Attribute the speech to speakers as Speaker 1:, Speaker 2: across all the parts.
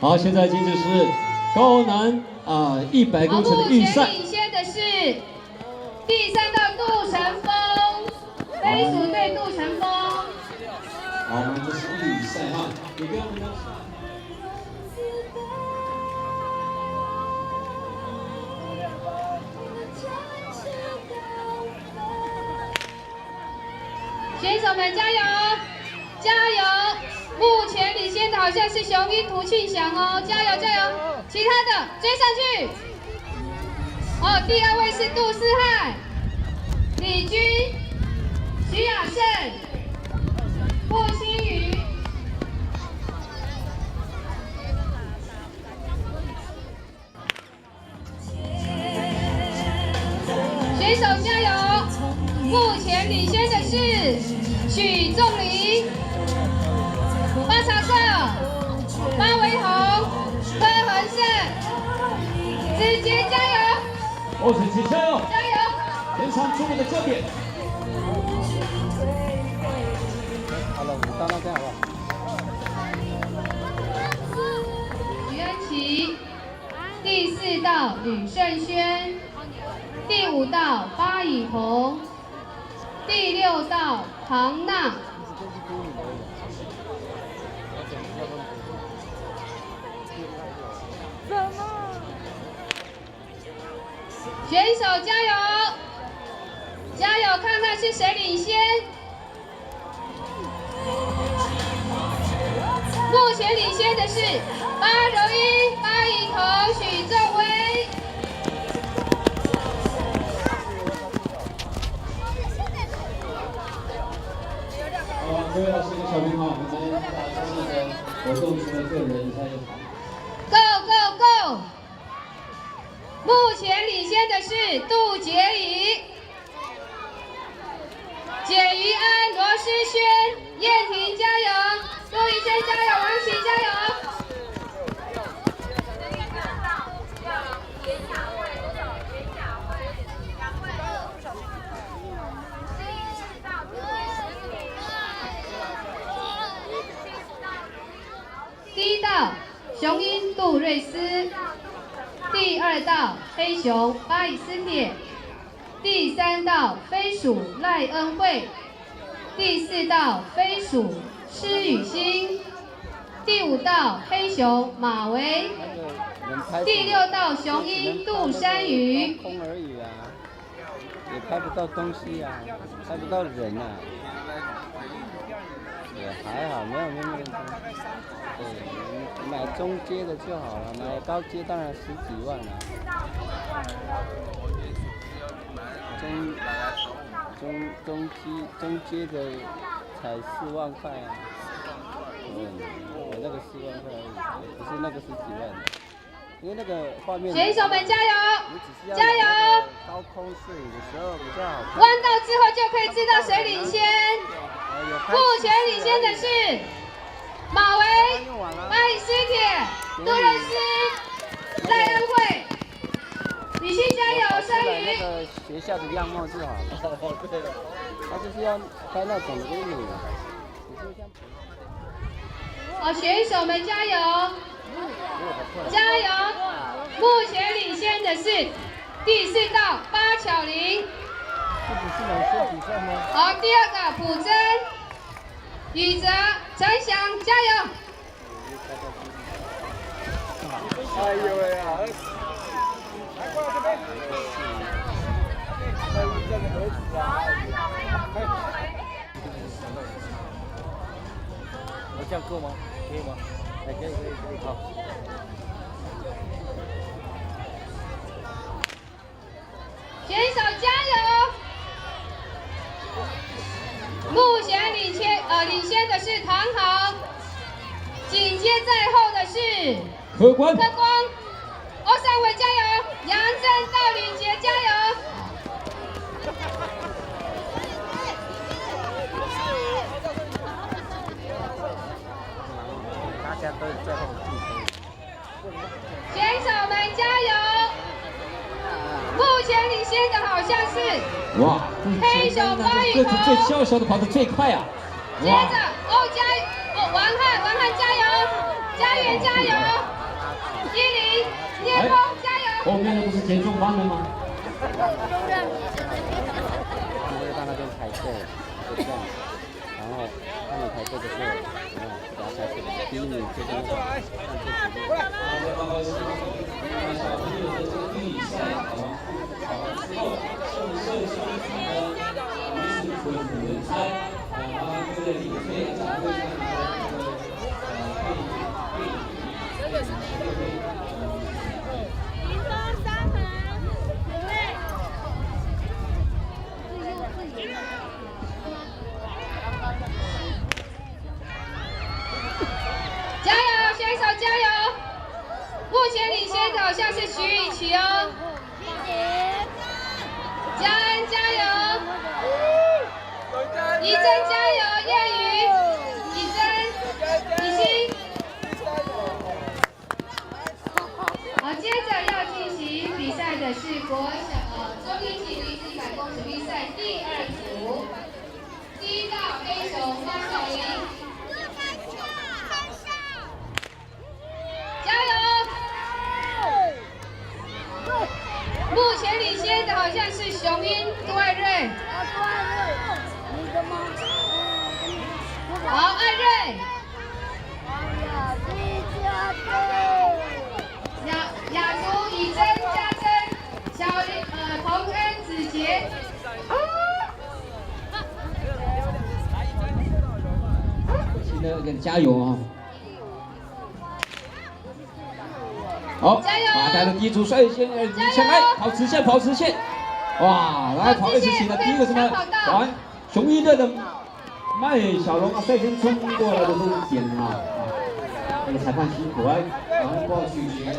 Speaker 1: 好，现在进行是高难100公尺的预赛。
Speaker 2: 目前领先的是第3道杜成峰，飞鼠队杜成峰。
Speaker 1: 好，我们这是预赛哈，也跟我们的。
Speaker 2: 选手们加油，加油！目前领先的好像是雄鹰涂庆祥哦，加油加油！其他的追上去。哦，第2位是杜思翰、李军、徐雅胜、霍新宇。选手加油！目前领先的是许仲林、巴查克、巴维宏、柯恒胜，子杰加油！
Speaker 1: 哦，子杰加油！
Speaker 2: 加油！
Speaker 1: 全场注目的焦点。
Speaker 3: 好了，我们到那边好不好？
Speaker 2: 徐恩琪，第4道吕胜轩，第5道巴以红。 第6道唐娜，选手加油，加油！看看是谁领先。目前领先的是巴柔一、巴以彤、许仲威。
Speaker 1: 各位老师跟小兵好，我们把这个活动除了个人赛一场。
Speaker 2: Go go go！ 目前领先的是杜洁仪、简于安、罗诗轩、燕婷加油，杜怡轩加油，王琦加油。 第1道雄鹰杜瑞斯，第2道黑熊巴以斯铁，第3道飞鼠赖恩惠，第4道飞鼠施雨欣，第5道黑熊马维，第6道雄鹰杜山鱼。
Speaker 3: 空而已啊，也拍不到东西啊，拍不到人啊。 也还好，没有那么认真。对，你买中阶的就好了，买高阶当然10几万了。中阶的才4万块啊。我那个4万块而已，不是那个10几万的。因为那个画面。
Speaker 2: 选手们加油！加油！
Speaker 3: 高空摄影的时候比较好看。
Speaker 2: 弯道之后就可以知道谁领先。 目前领先的是马维、巴以斯铁、杜瑞斯、赖恩惠。李欣加油，山鱼。
Speaker 3: 那个学校的样貌就好了。对了，他就是要拍那种给你。
Speaker 2: 好，选手们加油！加油！目前领先的是第4道巴巧玲。
Speaker 3: 这不是男生比赛吗？
Speaker 2: 好，第2个朴真、宇哲、陈翔，加油！
Speaker 3: 哎呦喂呀！来过来这边。这个儿子啊！我这样够吗？可以吗？哎，可以，好。
Speaker 2: 选手加油！目前领先的是唐豪，紧接在后的是
Speaker 1: 柯光。
Speaker 2: 欧尚伟加油！杨正道、李杰加油！
Speaker 3: 大家都是最后的竞争。
Speaker 2: 选手们加油！目前领先的好像是
Speaker 1: 哇，
Speaker 2: 黑熊巴以
Speaker 1: 个子最娇小的跑得最快啊！
Speaker 2: 接着王翰加油！家园加油！10，叶枫加油！
Speaker 1: 后面的不是减重班的吗？
Speaker 3: 你会到那边排队，就这样，然后他们排队的时候，给他排队，第1名就跟他上去
Speaker 1: 大家报告是，小朋友的这个预赛之后，社区呢，于是会有人猜，麻烦各位领队掌柜上
Speaker 2: 加油，选手加油！目前领先的好像是徐雨琪哦。嘉恩加油！怡珍加油！叶宇、怡珍、怡欣。好，接着要进行比赛的是中一级女子100公尺比赛第2组，第1道黑熊汪小玲。加油！目前领先的好像是雄鹰杜艾瑞。好，艾瑞。雅竹、以真、嘉珍、彭恩、子杰。
Speaker 1: 现在加油啊！好，马代的第1组率先领先来，跑直线，跑直线，哇，来跑20起的第一个什么？完，雄鹰队的麦小龙啊，率先冲过来的这个点啊，那个裁判辛苦啊，然后不要拒绝，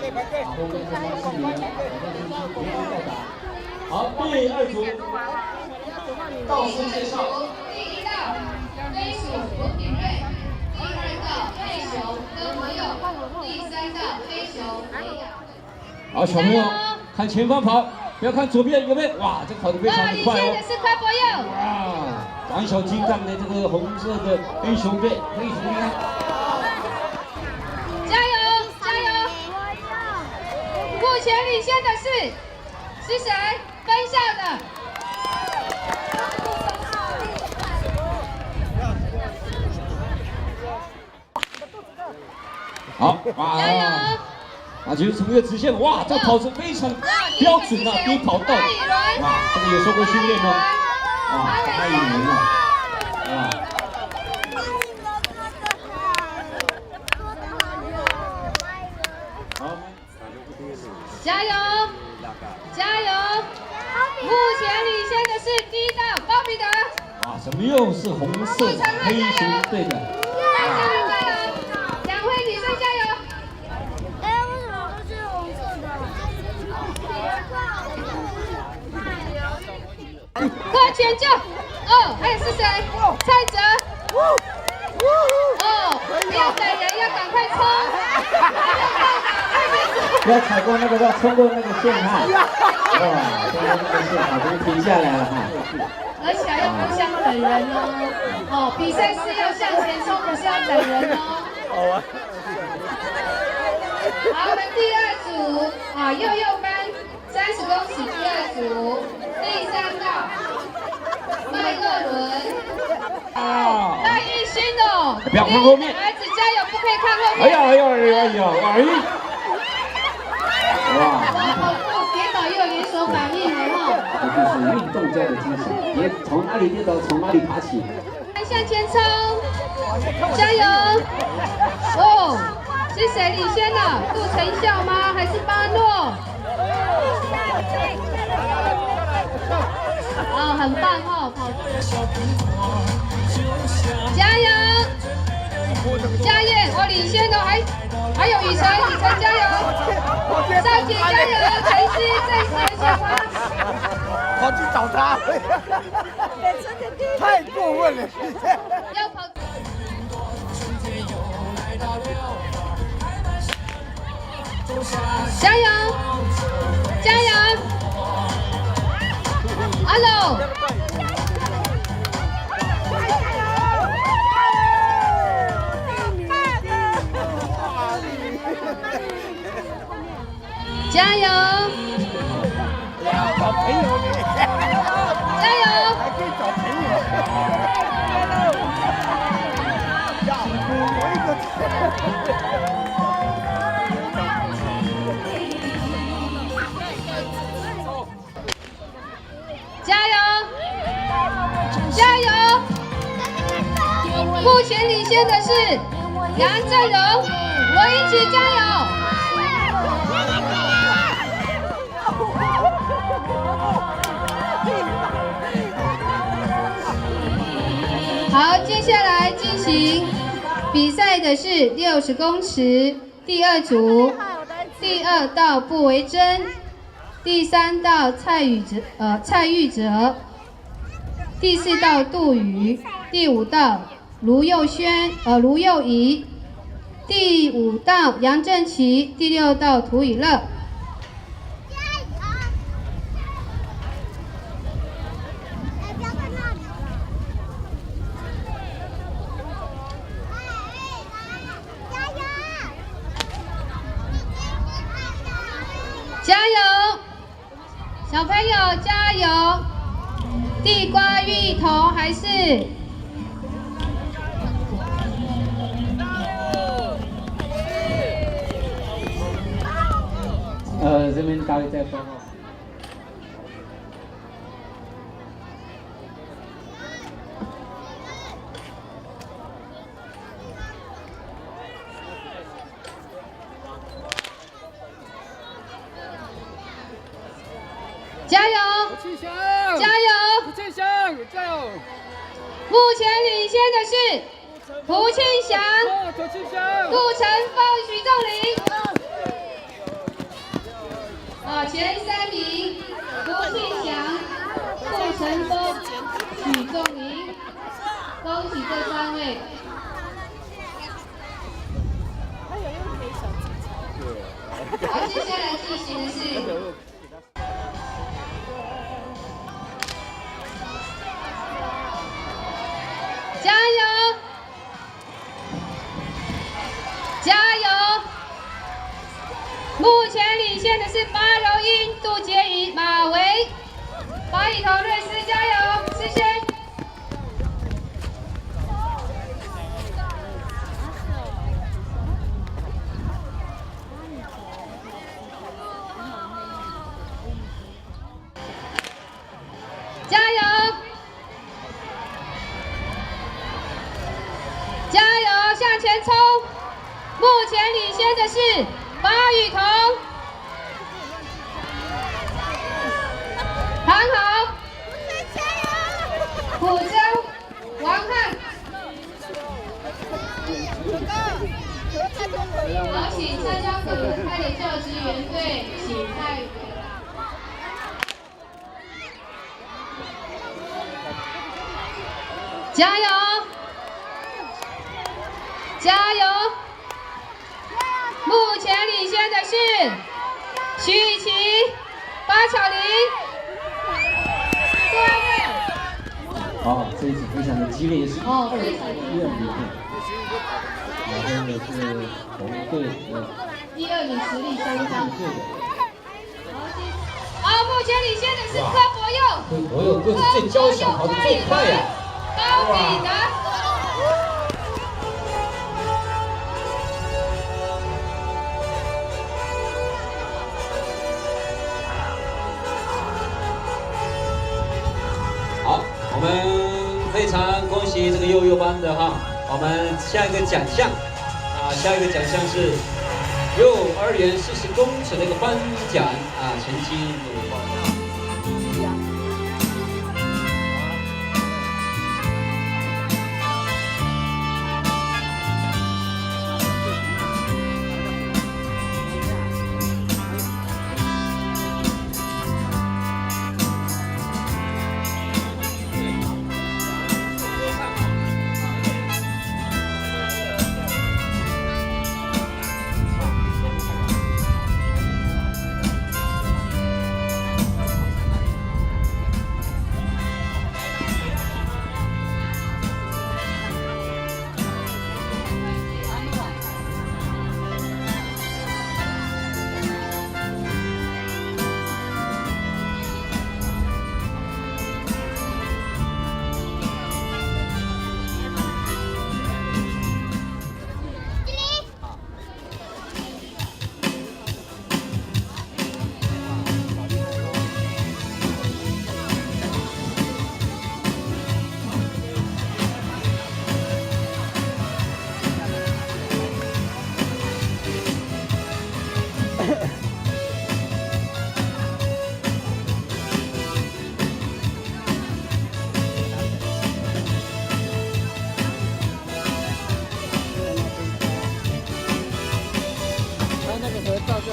Speaker 1: 后面这帮青年好像是辛苦在打。好，第2组倒数介绍。
Speaker 2: 第1道飞鼠罗品瑞，第2道黑熊跟朋友，第3道黑熊梅雅。
Speaker 1: 好，小朋友看前方跑，不要看左边右边，哇，这跑得非常的快哦。
Speaker 2: 领先的是快博佑。
Speaker 1: 哇，短小精干的这个红色的黑熊队，黑熊厉害。
Speaker 2: 加油，加油！目前领先的是谁？分校的。
Speaker 1: 好，哇！
Speaker 2: 加油！
Speaker 1: 啊，就是从一个直线，哇，这个跑姿非常标准啊，第一跑道，哇，这个有受过训练哦，哇，太有名了，哇！好，
Speaker 2: 加油，加油！目前领先的是第1道高彼得。
Speaker 1: 哇，怎么又是红色黑熊队的？
Speaker 2: 加油，加油！2位女生加油！
Speaker 4: 为什么都是红色的？
Speaker 2: 快全救！哦，还有是谁？蔡哲。哦，不要等人，要赶快冲！
Speaker 1: 不要踩过那个，要冲过那个线哈！哇，冲过那个线，好，终于停下来了哈！
Speaker 2: 而且要互相等人哦。哦，比赛是要向前冲，不是要等人哦。
Speaker 3: 好玩。
Speaker 2: 好，我们第2组啊，幼幼班30公尺第2组，第3道麦乐伦。
Speaker 1: 啊！
Speaker 2: 赖艺勋哦，
Speaker 1: 不要看后面，
Speaker 2: 孩子加油，不可以看后面。
Speaker 1: 哎呀哎呀哎呀哎呀！哇！
Speaker 2: 跑步跌倒也有连锁反应的哈。
Speaker 1: 这就是运动家的精神，别从哪里跌倒从哪里爬起。
Speaker 2: 向前冲，加油！哦，是谁领先了？杜成孝吗？还是巴诺？哦，很棒哦，跑加油！嘉燕，我领先哦，还有雨辰，雨辰加油！少姐加油！陈思暂时的小花。
Speaker 5: 跑去找他，太过分了！
Speaker 2: 要跑。加油！加油！阿龙。加油！
Speaker 5: 找朋友呢，
Speaker 2: 加油！
Speaker 5: 还可以找朋友。呀，我一个。
Speaker 2: 加油！加油！目前领先的是杨振荣，我一起加油！好，接下来进行比赛的是60公尺第2组，第2道布维珍，第3道蔡玉哲，第4道杜宇，第5道卢佑仪，第5道杨正奇，第6道涂以乐。加油，小朋友加油！地瓜芋头还是？
Speaker 1: 这边大家在报告。
Speaker 2: 加油！加油！
Speaker 3: 加油！
Speaker 2: 目前领先的是涂庆祥、杜成峰、许仲林。前3名：涂庆祥、杜成峰、许仲林。恭喜这3位。好，接下来进行的是。加油！加油！目前领先的是巴柔英、杜杰仪、马维、巴以头、瑞斯，加油！思轩。加油！加油，向前冲！目前领先的是巴雨桐、唐豪、浦江、王翰。好，请参加各轮赛的教职员队，请派。加油！加油！目前领先的是许雨琪、巴巧玲。第2位。
Speaker 1: 这一组非常的激烈，是
Speaker 2: 非常激烈。
Speaker 1: 然后呢是红队
Speaker 2: 第2名实力相当。好，目前领先的是柯博佑。
Speaker 1: 柯博佑个子最娇小，跑得最快呀！
Speaker 2: 高比达。
Speaker 1: 好，我们非常恭喜这个幼幼班的哈，我们下一个奖项下一个奖项是幼儿园40公尺的一个颁奖成绩。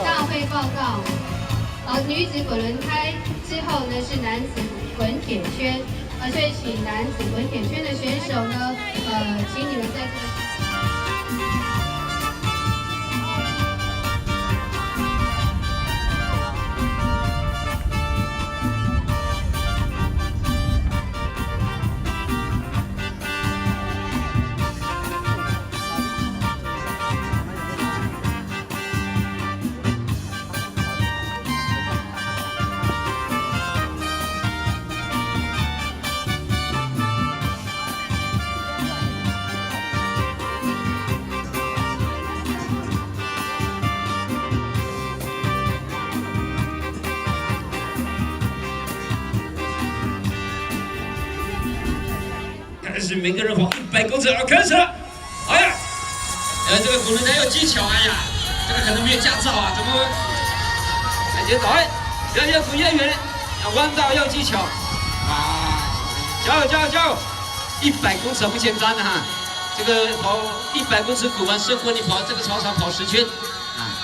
Speaker 2: 大会报告，女子滚轮胎之后呢是男子滚铁圈，所以请男子滚铁圈的选手呢，请你们在这个。
Speaker 1: 开始每个人跑100公尺，开始了。哎呀，这个滚轮胎有技巧，哎呀，这个可能没有驾照啊，怎么？感觉哎，要滚越远，弯道要技巧啊！加油加油加油！100公尺不简单的哈，这个跑100公尺滚完胜过你跑这个操场跑10圈啊。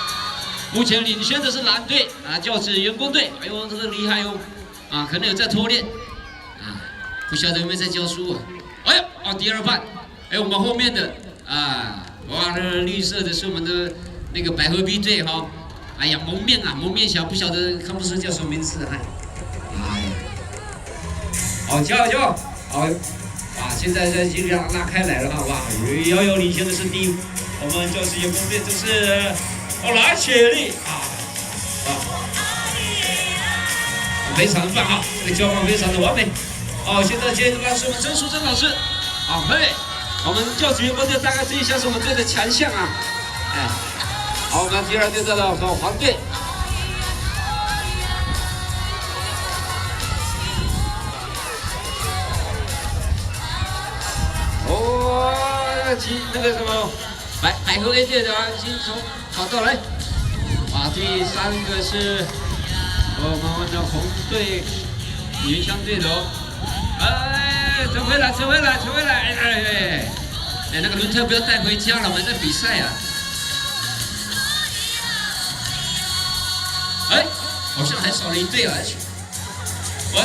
Speaker 1: 目前领先的是蓝队啊，教职员工队，哎呦，这个厉害哦啊，可能有在拖练啊，不晓得有没有在教书啊？哎呀，哦，第2棒，哎，我们后面的啊，哇，那绿色的是我们的那个百合 B 队哈，哎呀，蒙面啊，蒙面侠，不晓得看不出叫什么名字，哎，好，加油加油，好，啊，现在已经拉开来了哈，哇，遥遥领先的是我们教职员工队，这是来雪莉啊，非常棒啊，这个交换非常的完美。哦，现在接着是我们曾淑珍老师，好，嘿，我们教职员工队大概这一项是我们队的强项啊，哎，好，我们第2队的黄队，哦，那个什么百合 A 队的已经跑到来，啊，第3个是我们的红队原乡队的哦。哎，走回来，哎，那个轮胎不要带回家了，我们在比赛啊。哎，好像还少了1队啊。喂，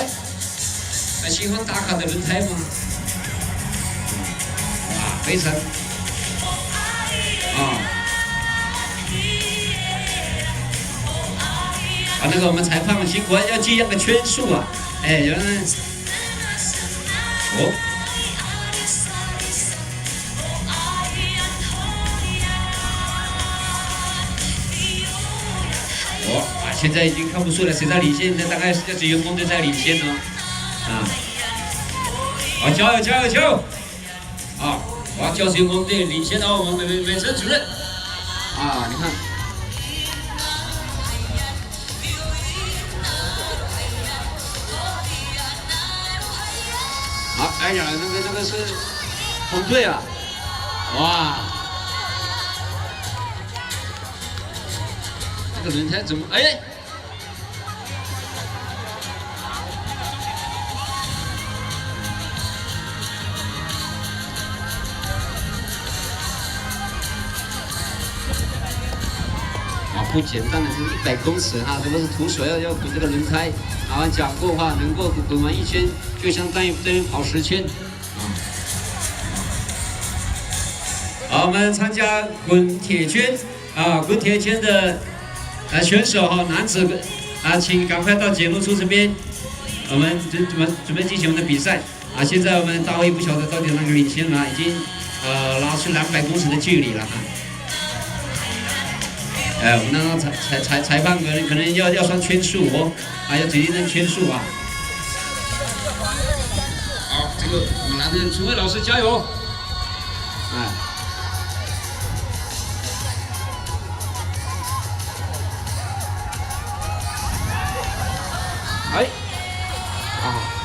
Speaker 1: 还喜欢打卡的轮胎吗？啊，非常那个我们裁判辛苦要记那个圈数啊，哎，原来。现在已经看不出来谁在领先，大概是教职员工队在领先哦。好，加油加油加油！啊，哇，教职员工队领先哦，我们美晨主任。啊，你看。好，哎呀，那个是红队啊，哇，这个轮胎怎么哎？不简单的是100公尺哈，这个是徒手要滚这个轮胎。啊，讲过话，能够滚完1圈，就相当于这边跑10圈。好，我们参加滚铁圈滚铁圈的选手哈，男子请赶快到解说处这边，我们准备进行我们的比赛啊。现在我们大卫不晓得到底哪个领先了，已经拉出200公尺的距离了哈。我们那个裁判可能要算圈数哦，要决定那圈数啊。好，这个我们男的楚慧老师加油！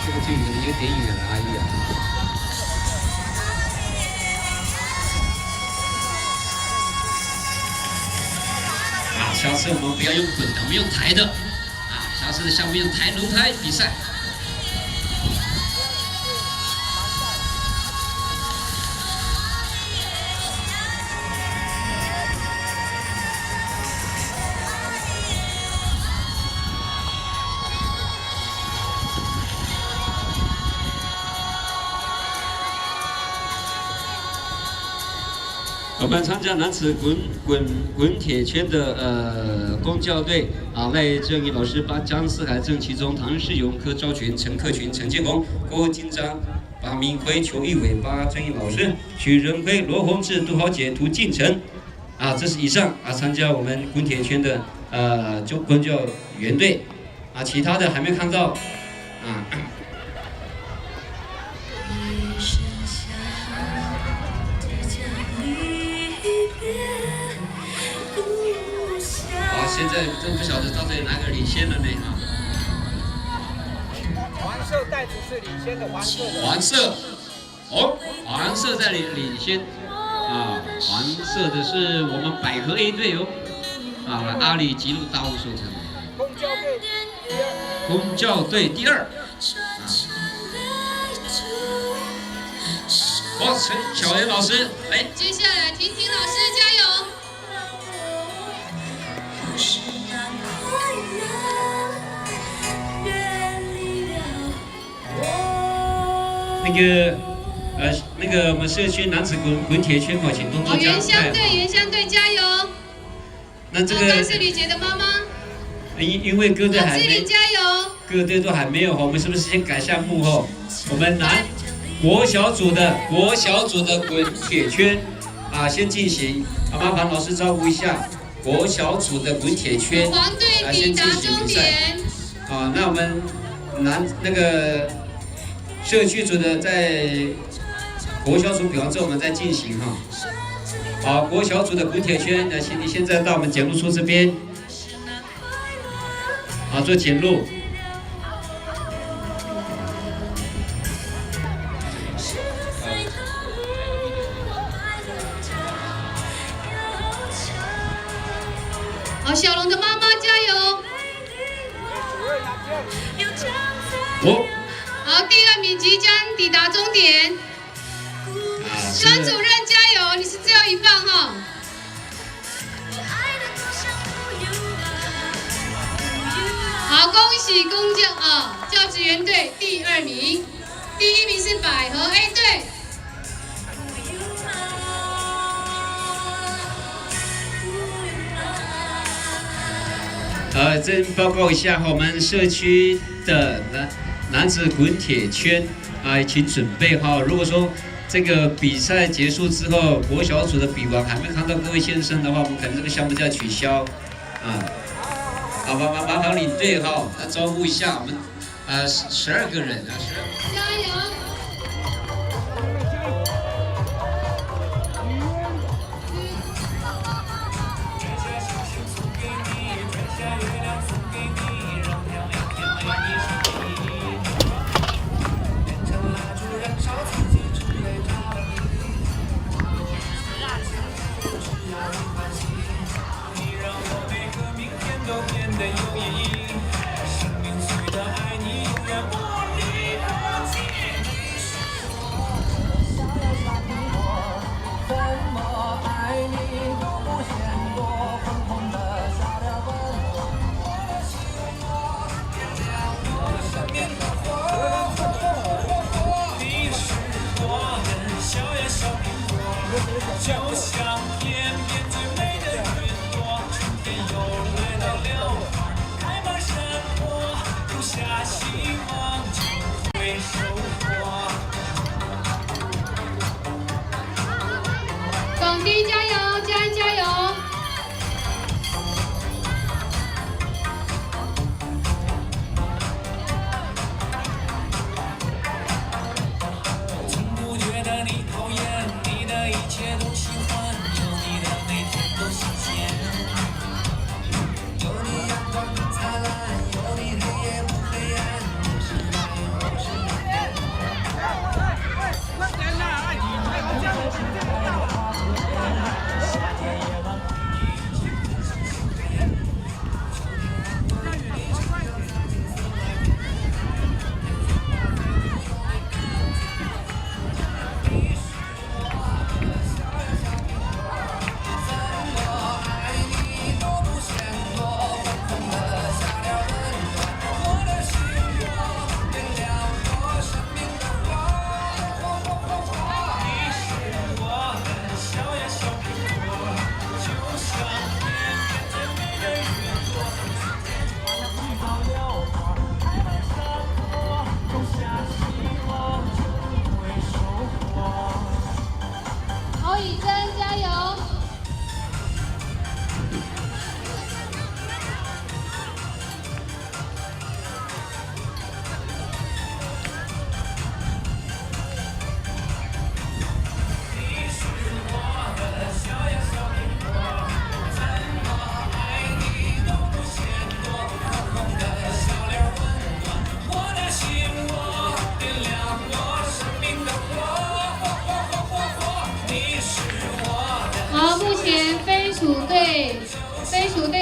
Speaker 1: 这个距离有点远了，哎呀。小
Speaker 6: 次我们不要用滚的，我们用抬的啊，下次的项目用抬轮胎比赛。 我们参加男子滚铁圈的公教队啊，赖正义老师把张思海、郑其中、唐世勇、柯昭群、陈克群、陈建宏、郭金章、把明辉、邱玉伟、把正义老师、许仁辉、罗宏志、杜豪杰、涂敬成啊，这是以上啊参加我们滚铁圈的公教员队啊，其他的还没看到啊。 现在真不晓得到底哪个领先了呢啊！
Speaker 5: 黄色袋子是领先的，黄色的。
Speaker 6: 黄色，哦，黄色在领先啊！黄色的是我们百合 A 队哦，啊，阿里吉路大雾收成。公教队第二。哇，陈小妍老师，来，
Speaker 2: 接下来婷婷老师加油！
Speaker 6: 那个我们社区男子滚铁圈哦，请动作加快。
Speaker 2: 原乡队加油！
Speaker 6: 那这个
Speaker 2: 是吕杰的妈妈。
Speaker 6: 因为各队还没，
Speaker 2: 加油！
Speaker 6: 各队都还没有，我们是不是先改项目哦？我们国小组的滚铁圈啊，先进行啊，麻烦老师招呼一下国小组的滚铁圈
Speaker 2: 黄队抵达终点。
Speaker 6: 啊，那我们那个。 社区组的在国小组比完之后，我们再进行哈。好，国小组的滚铁圈，那请你现在到我们检录处这边，好做检录。
Speaker 2: 好，小龙的妈妈加油！
Speaker 6: 哦。
Speaker 2: 好，第2名即将抵达终点。孙主任加油，你是最后一棒哈。好，恭喜教职员队第2名，第1名是百合 A 队。
Speaker 6: 这报告一下我们社区的男子滚铁圈啊，请准备好。如果说这个比赛结束之后，国小组的比完还没看到各位先生的话，我们可能这个项目就要取消啊。好，麻烦领队哈，招呼一下我们12个人啊，12。
Speaker 2: 加油！
Speaker 7: 都变得有意义。生命随的爱你永远不离开。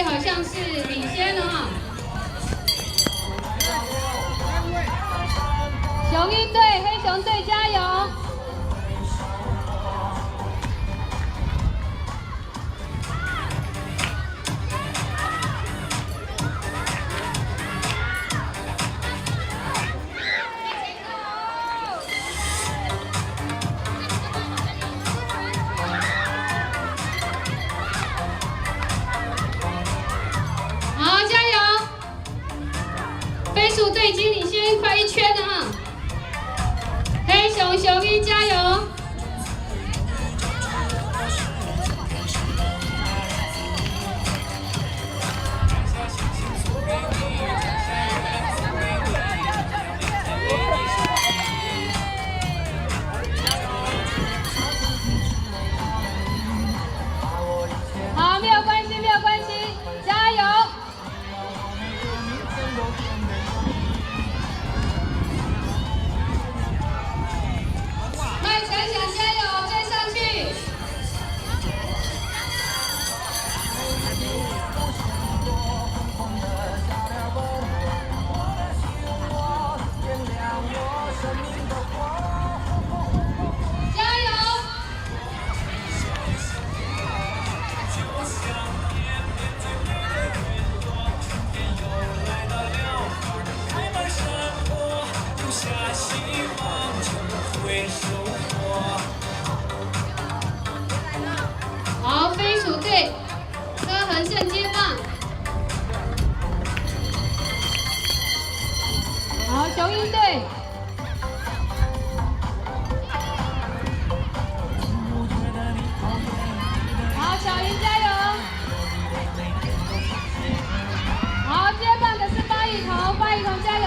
Speaker 2: 好像是领先了哈。雄鹰队、黑熊队加油！好，加油！飞鼠队已经领先快1圈了哈。黑熊、雄鹰加油！好，没有关系，没有关系，加油！麦想想加油，追上去！加油！好，飞鼠队，车横胜接棒。好，雄鹰队。好，小云加油！好，接棒的是八一彤，八一彤加油！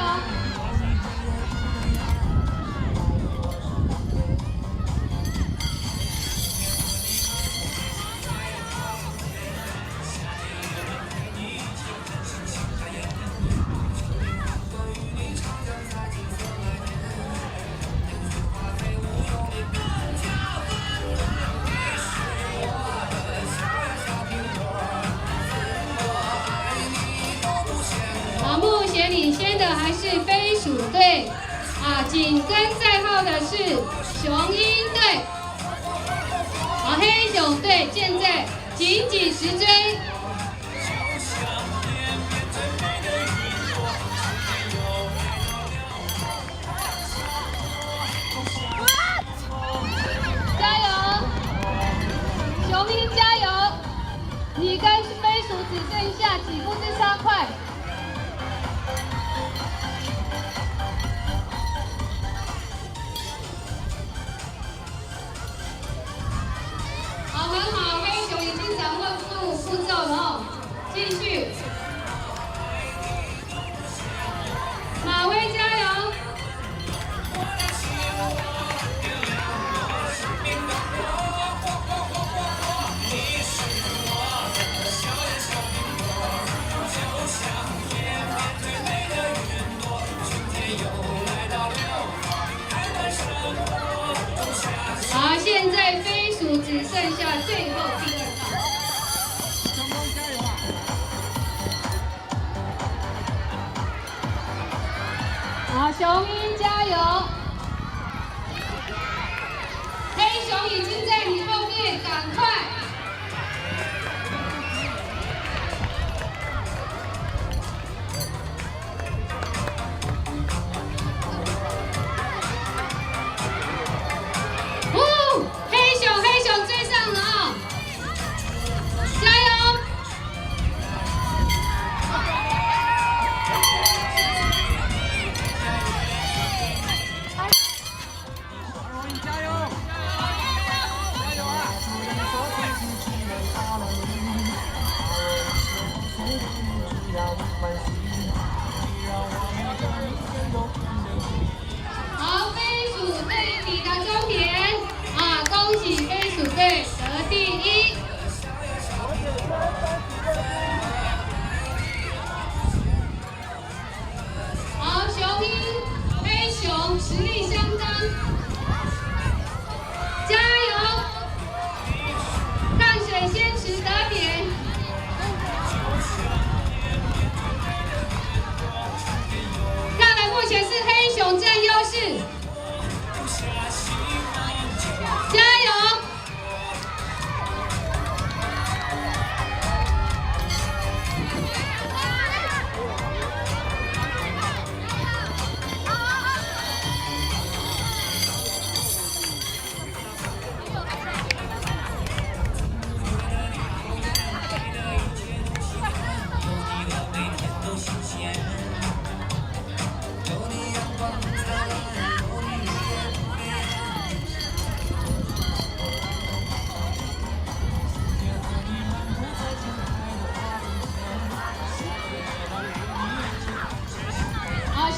Speaker 2: 好，目前领先的还是飞鼠队，紧跟在后的是雄鹰队，好，黑熊队现在紧紧实追。加油，雄鹰加油！你跟飞鼠只剩下几步之差，快！好，很好，黑熊已经掌握住步骤了哦，继续。马威加油！好，现在飞鼠只剩下最后第2棒。好，雄鹰加油！黑熊已经在你后面，赶快！黑熊追上了啊！加油！
Speaker 5: 加油！加油啊！
Speaker 2: 好，飞鼠队抵达终点恭喜飞鼠队得第1。好，雄鹰、黑熊实力相当，加油！看谁先取得点。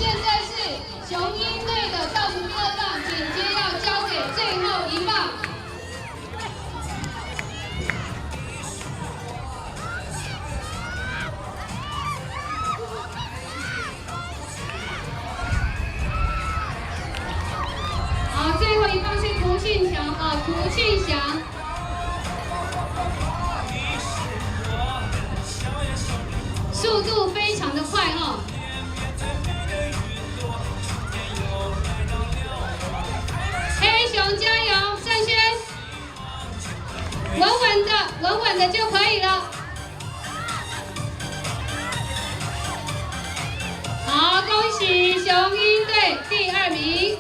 Speaker 2: 现在是雄鹰队的倒数第2棒，紧接要交给最后1棒。好，最后1棒是涂庆祥啊，涂庆祥。 速度非常的快哦！黑熊加油，盛轩，稳稳的就可以了。好，恭喜雄鹰队第2名。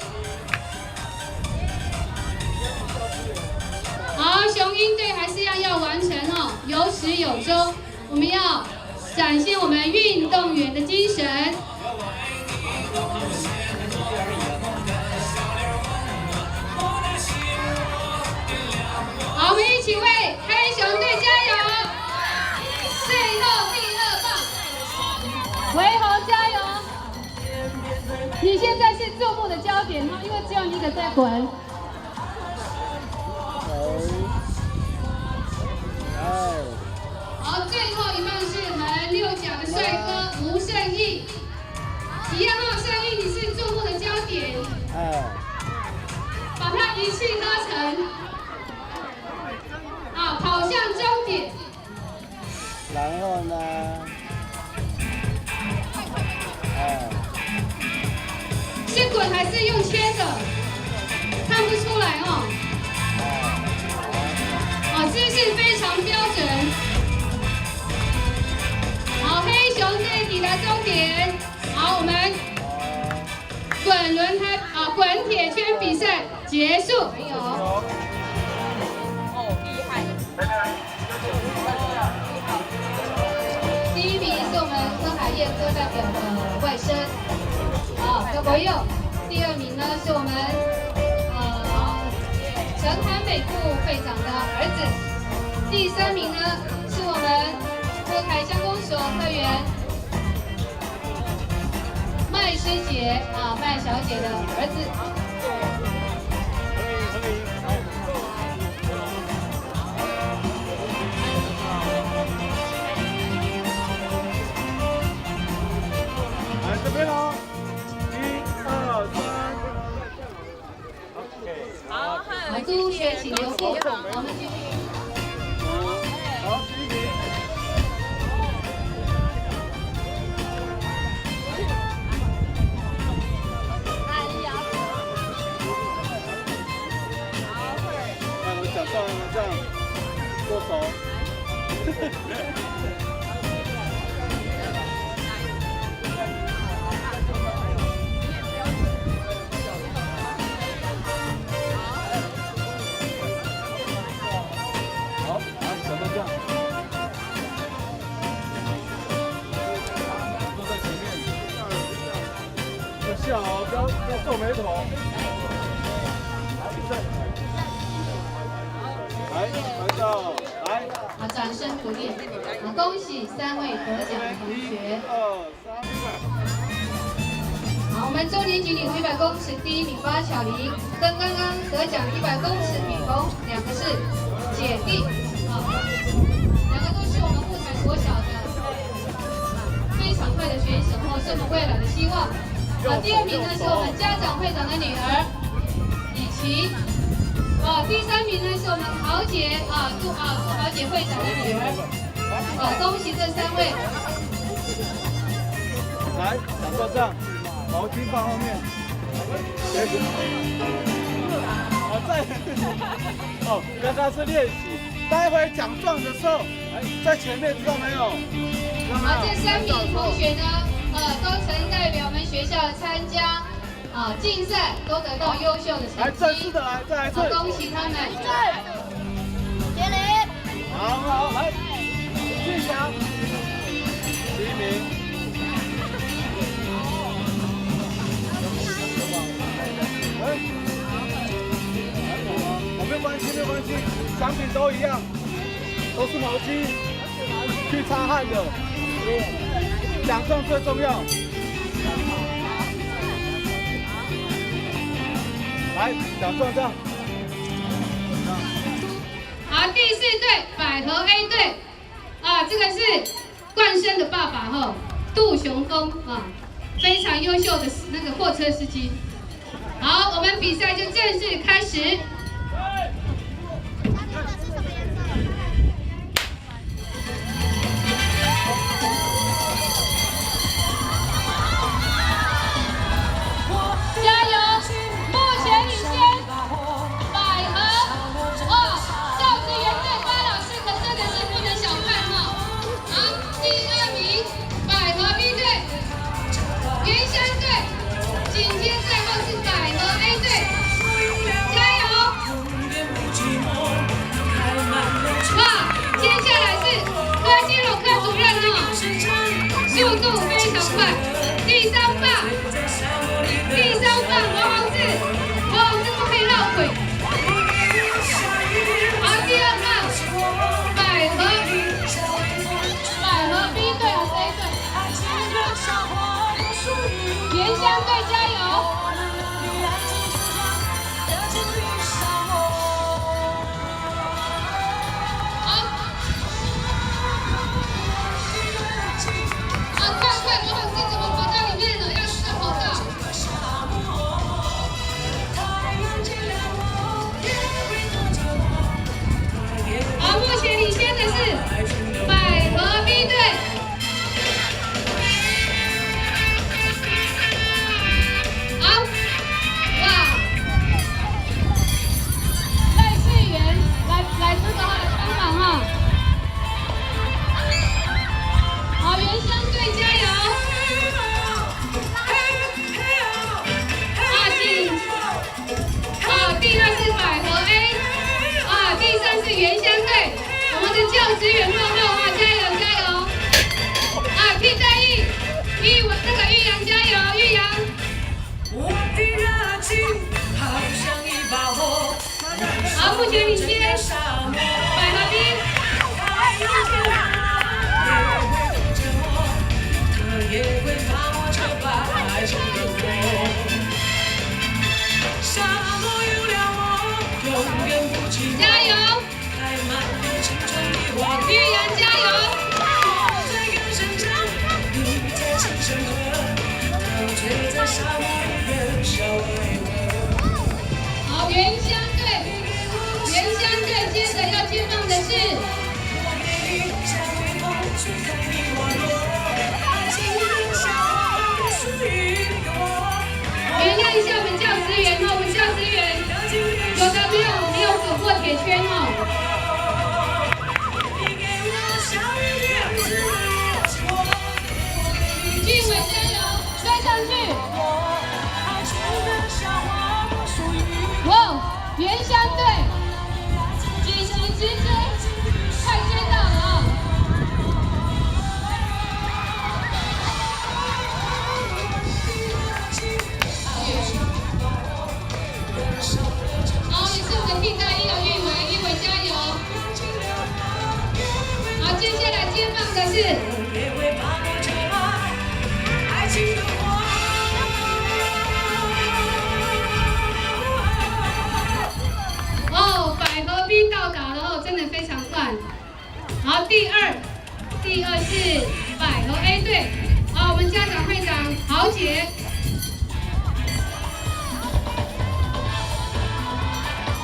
Speaker 2: 好，雄鹰队还是要完成哦，有始有终，我们要。 展现我们运动员的精神。好，我们一起为黑熊队加油！最后第2棒，维侯加油！你现在是注目的焦点哈，因为只有你一个在滚。好，最后1棒是我们6甲的帅哥吴胜义，1号胜义，你是注目的焦点，把他一气呵成，好，跑向终点。
Speaker 3: 然后呢？
Speaker 2: 是滚还是用牵的？看不出来哦。好，姿势非常标准。 好，黑熊队抵达终点。好，我们滚轮胎滚铁圈比赛结束。没有。哦，厉害。第1名是我们科海燕科代表的外甥，高国佑。第2名呢是我们陈涵北部会长的儿子。第3名呢是我们。 科台乡公所会员麦师姐麦小姐的儿子。
Speaker 5: 来这边哦，1、2、3。
Speaker 2: 好，朱学请留步，我们继续。
Speaker 5: 好，第1名。 这样剁手。好，小豆酱。坐在前面。要笑哦，不要皱眉头。来，拍照，来。
Speaker 2: 好，掌声鼓励。好，恭喜3位得奖的同学。
Speaker 5: 1、2、3。
Speaker 2: 好，我们周年锦鲤100公尺第1名巴巧玲，跟刚刚得奖100公尺女童2个是姐弟，啊，2个都是我们雾台国小的非常快的选手，是我们未来的希望。好，第2名呢是我们家长会长的女儿李琦。 第3名呢是我们豪姐杜豪姐会长的女儿，恭喜这3位。
Speaker 5: 来，掌座上，毛巾放后面。好，再。哦，刚刚是练习，待会奖状的时候，在前面，知道没有？
Speaker 2: 好，这3名同学呢，都曾代表我们学校参加。 竞赛都得到优秀的成绩。
Speaker 5: 来，正式的来，再来一次。
Speaker 2: 恭喜他们！
Speaker 4: 接力。
Speaker 5: 好，来，俊祥，第1名。没有关系，没有关系，奖品都一样，都是毛巾，去擦汗的，奖状最重要。来，奖状这样。
Speaker 2: 好，第4队百合 A 队，这个是冠生的爸爸哈，杜雄峰啊，非常优秀的那个货车司机。好，我们比赛就正式开始。加油！目前领先百合，教职员队巴老师可真的是不能小看哈。好，第2名百合 B 队，原乡队，紧接在后是百合 A 队，加油！哇，接下来是柯基鲁克主任哦，速度非常快，第3棒罗宏志不可以绕腿。好，第2棒百合 B 队和 C 队，原乡队加油！快，罗宏志怎么跑到里面了？要是跑到。好，目前领先的是百合 B 队。好，哇，赖世元来这个帮忙哈。好，原乡队加油！第2是百合 A， 第3是原乡队，我们的教职员报告加油加油！替代役，那个玉阳加油，玉阳！好，目前领先百合 B。加油！玉阳加油！好，原乡队接着要接棒的是原谅一下我们教职员哦，我们教职员有的没有走过铁圈哦。俊伟加油，追上去！哇，原乡队紧急直追，快追到了哦！好，也是我们替代役的玉伟加油！好，接下来接棒的是。百合 B 到达了哦，真的非常快。好，第二是百合 A 队。好，我们家长会长豪杰。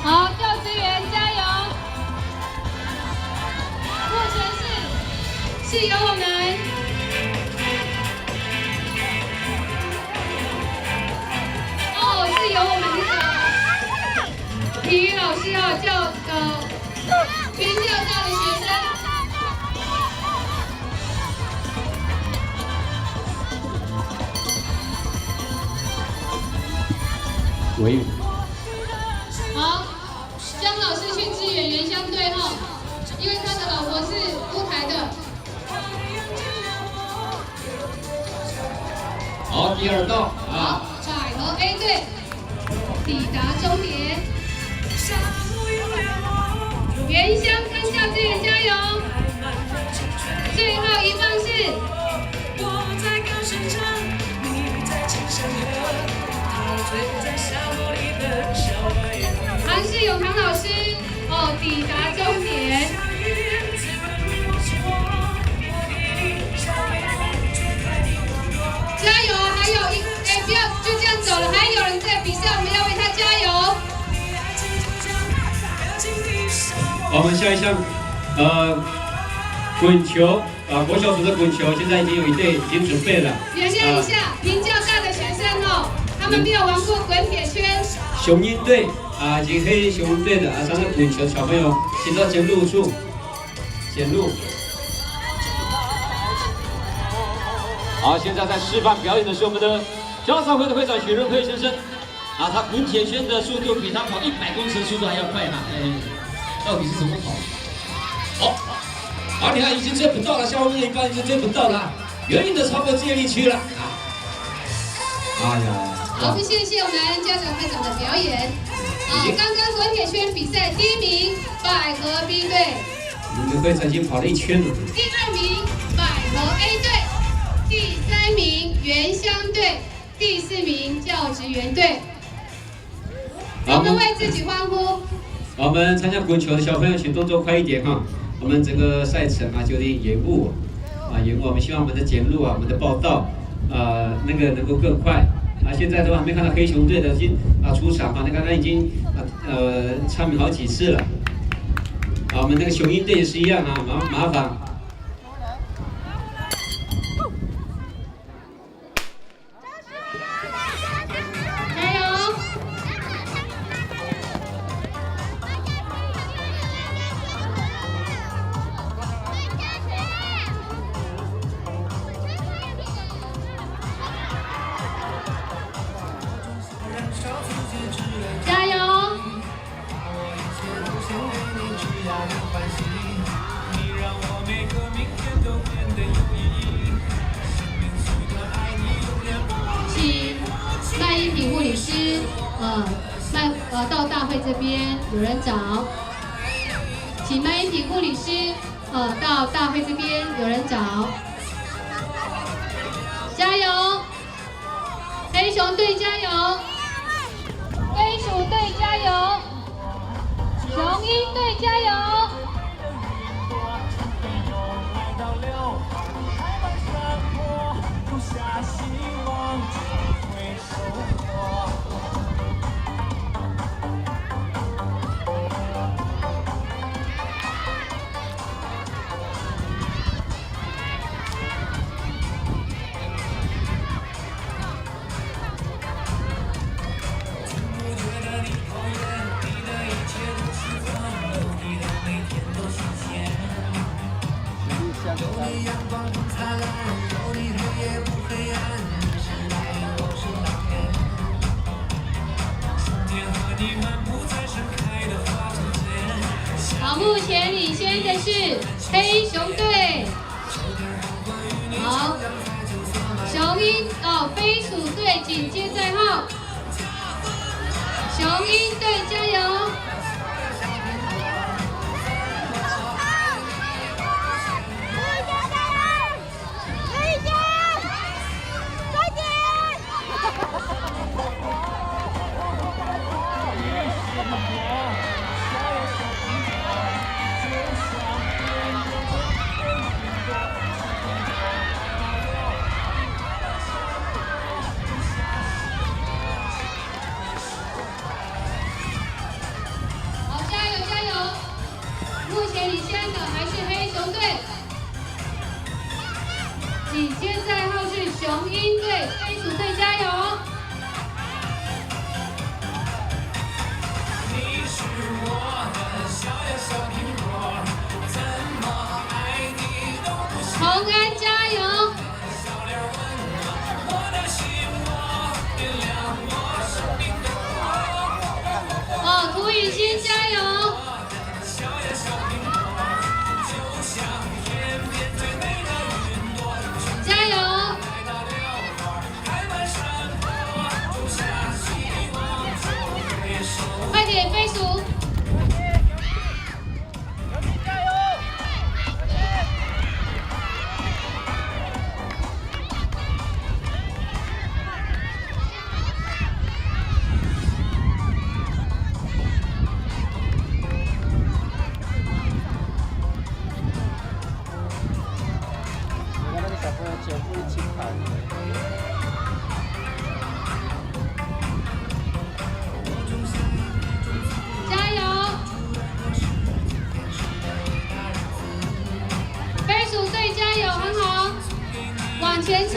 Speaker 2: 好，教职员加油！目前是由我们是由我们那个体育老师原教大的学生。
Speaker 1: 喂。
Speaker 2: 好，江老师去支援原乡队哈，因为他的老婆是乌台的。
Speaker 1: 好，第2道
Speaker 2: 好，百合 A 队抵达终点。原乡跟教职员加油！最后一棒是。韩世永唐老师抵达终点。加油！还有不要就这样走了，还有人在比赛，我们要为他加油。
Speaker 6: 我们下一项，滚球，国小组的滚球，现在已经有一队已经准备了。
Speaker 2: 原谅一下，评较大的学生他们没有玩过滚铁圈。
Speaker 6: 雄鹰队以及黑熊队的3个滚球小朋友，请到检录处检录。好，现在在示范表演的是我们的家长会的会长许仁辉先生，他滚铁圈的速度比他跑100公尺的速度还要快到底是怎么跑？好，你看已经追不到了，下面一半已经追不到了，远远的超过接力区了哎呀！
Speaker 2: 好，谢谢我们家长会长的表演。刚刚滚铁圈比赛第1名百合 B 队，
Speaker 6: 你们会长已经跑了1圈了。
Speaker 2: 第2名百合 A 队，第3名原乡队，第4名教职员队。我们为自己欢呼。
Speaker 6: 我们参加滚球的小朋友，请动作快一点哈！我们整个赛程就有点延误延误。我们希望我们的检录我们的报道那个能够更快。现在都还没看到黑熊队的已经出场那刚刚已经唱名好几次了。我们那个雄鹰队也是一样麻烦。
Speaker 2: 加油！加油！请麦一品护理师，到大会这边有人找，请麦一品护理师，到大会这边有人找，加油！黑熊队加油！飞鼠队加油！雄鹰队加油！好，目前领先的是黑熊队。好，雄鹰飞鼠队紧接在后。雄鹰队加油！目前领先的还是黑熊队，紧接在后是雄鹰队，飞鼠队加油！红安加油！涂雨欣加油！加油！
Speaker 3: 全部一起跑。
Speaker 2: 加油！飞鼠队加油，很好，往前冲！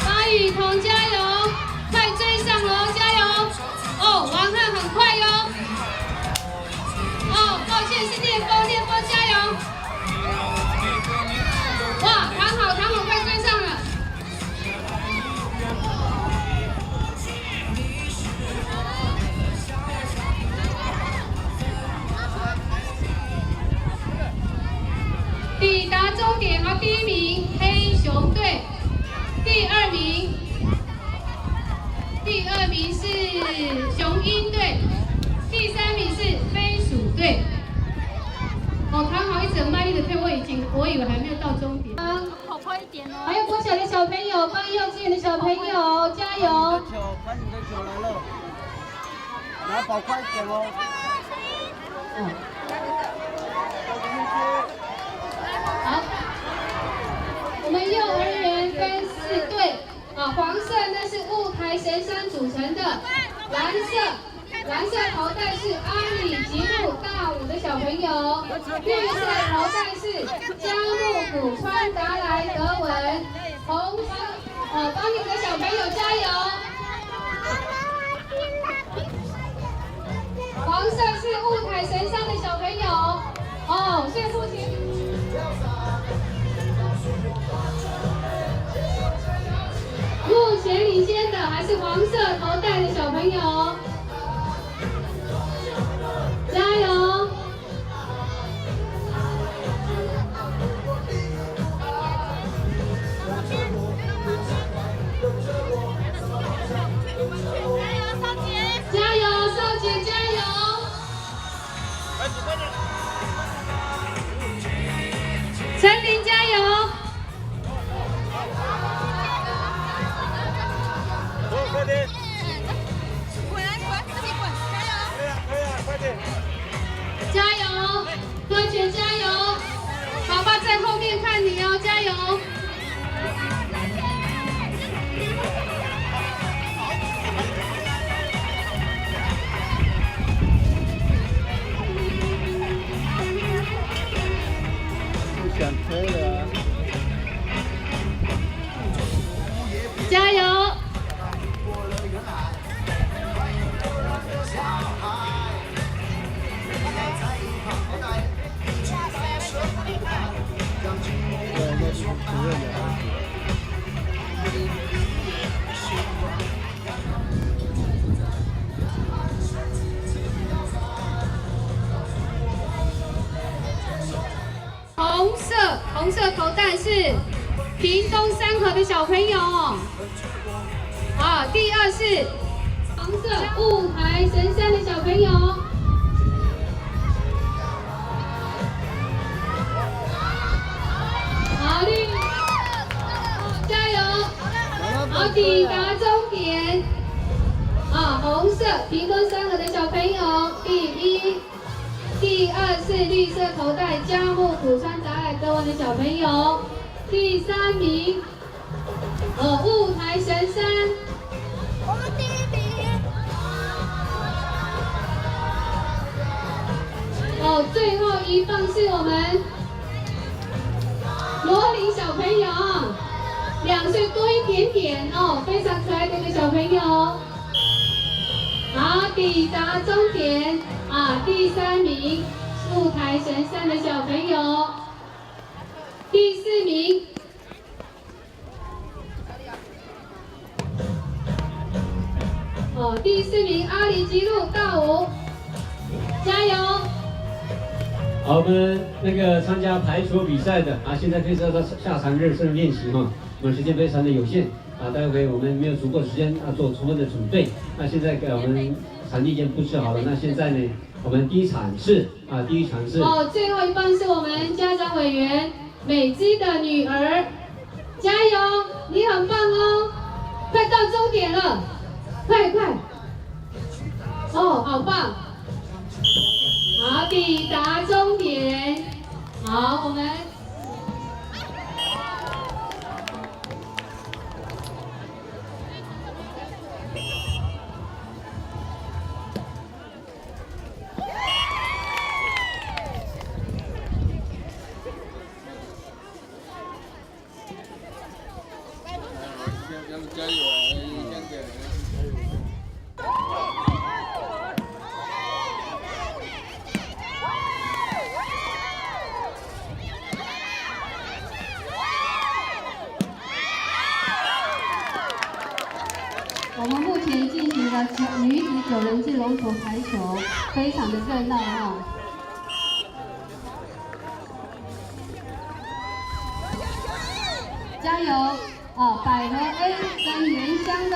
Speaker 2: 巴雨桐加油，快追上了哦，加油！哦，王翰很快哟。哦，抱歉是烈风，烈风加油！哇，唐好，快追上了！抵达终点，好，第1名黑熊队，第2名是雄鹰队，第3名是飞鼠队。哦，唐好一直很卖力的推，我以为还没有到终点。
Speaker 4: 跑快一点哦！
Speaker 2: 还有国小的小朋友，帮幼稚园的小朋友加油！
Speaker 5: 看你的球来了，来跑快一点哦！
Speaker 2: 好，我们幼儿园分4队，黄色那是雾台神山组成的，蓝色头带是阿里吉路大武的小朋友，绿色头带是嘉木古川达来德文，红色帮你们的小朋友加油！黄色是雾台神山的小朋友，哦，所以目前。目前领先的还是黄色头带的小朋友，加油！加油，少姐加油！陈琳加油！
Speaker 5: 快点！
Speaker 4: 滚，自己滚，加油！
Speaker 5: 可以啊，快点！
Speaker 2: 加油，多全加油！爸爸在后面看你哦，加油！
Speaker 3: 不想推了啊！
Speaker 2: 加油！红色头带是屏东3河的小朋友，第2是黄色雾台神山的小朋友，好绿，加油！好，抵达终点，红色屏东3河的小朋友，第2是绿色头带嘉木古川达来德文的小朋友，第3名，雾台神山，
Speaker 4: 我们第1名。
Speaker 2: 最后一棒是我们罗琳小朋友，2岁多一点点非常可爱的一个小朋友。好，抵达终点第3名雾台神山的小朋友，第4名第4名阿里吉路大武，加油！
Speaker 7: 好，我们那个参加排球比赛的现在可以到下场热身练习我们时间非常的有限待会我们没有足够的时间做充分的准备。那现在我们场地已经布置好了，那现在呢，我们第一场是
Speaker 2: 最后一棒是我们家长委员美姬的女儿，加油，你很棒哦，快到终点了，快！好棒！好，抵达终点。好，我们我们目前进行的女子9人制龙头排球，非常的热闹哈。加油！哦，百合 A 跟原乡的。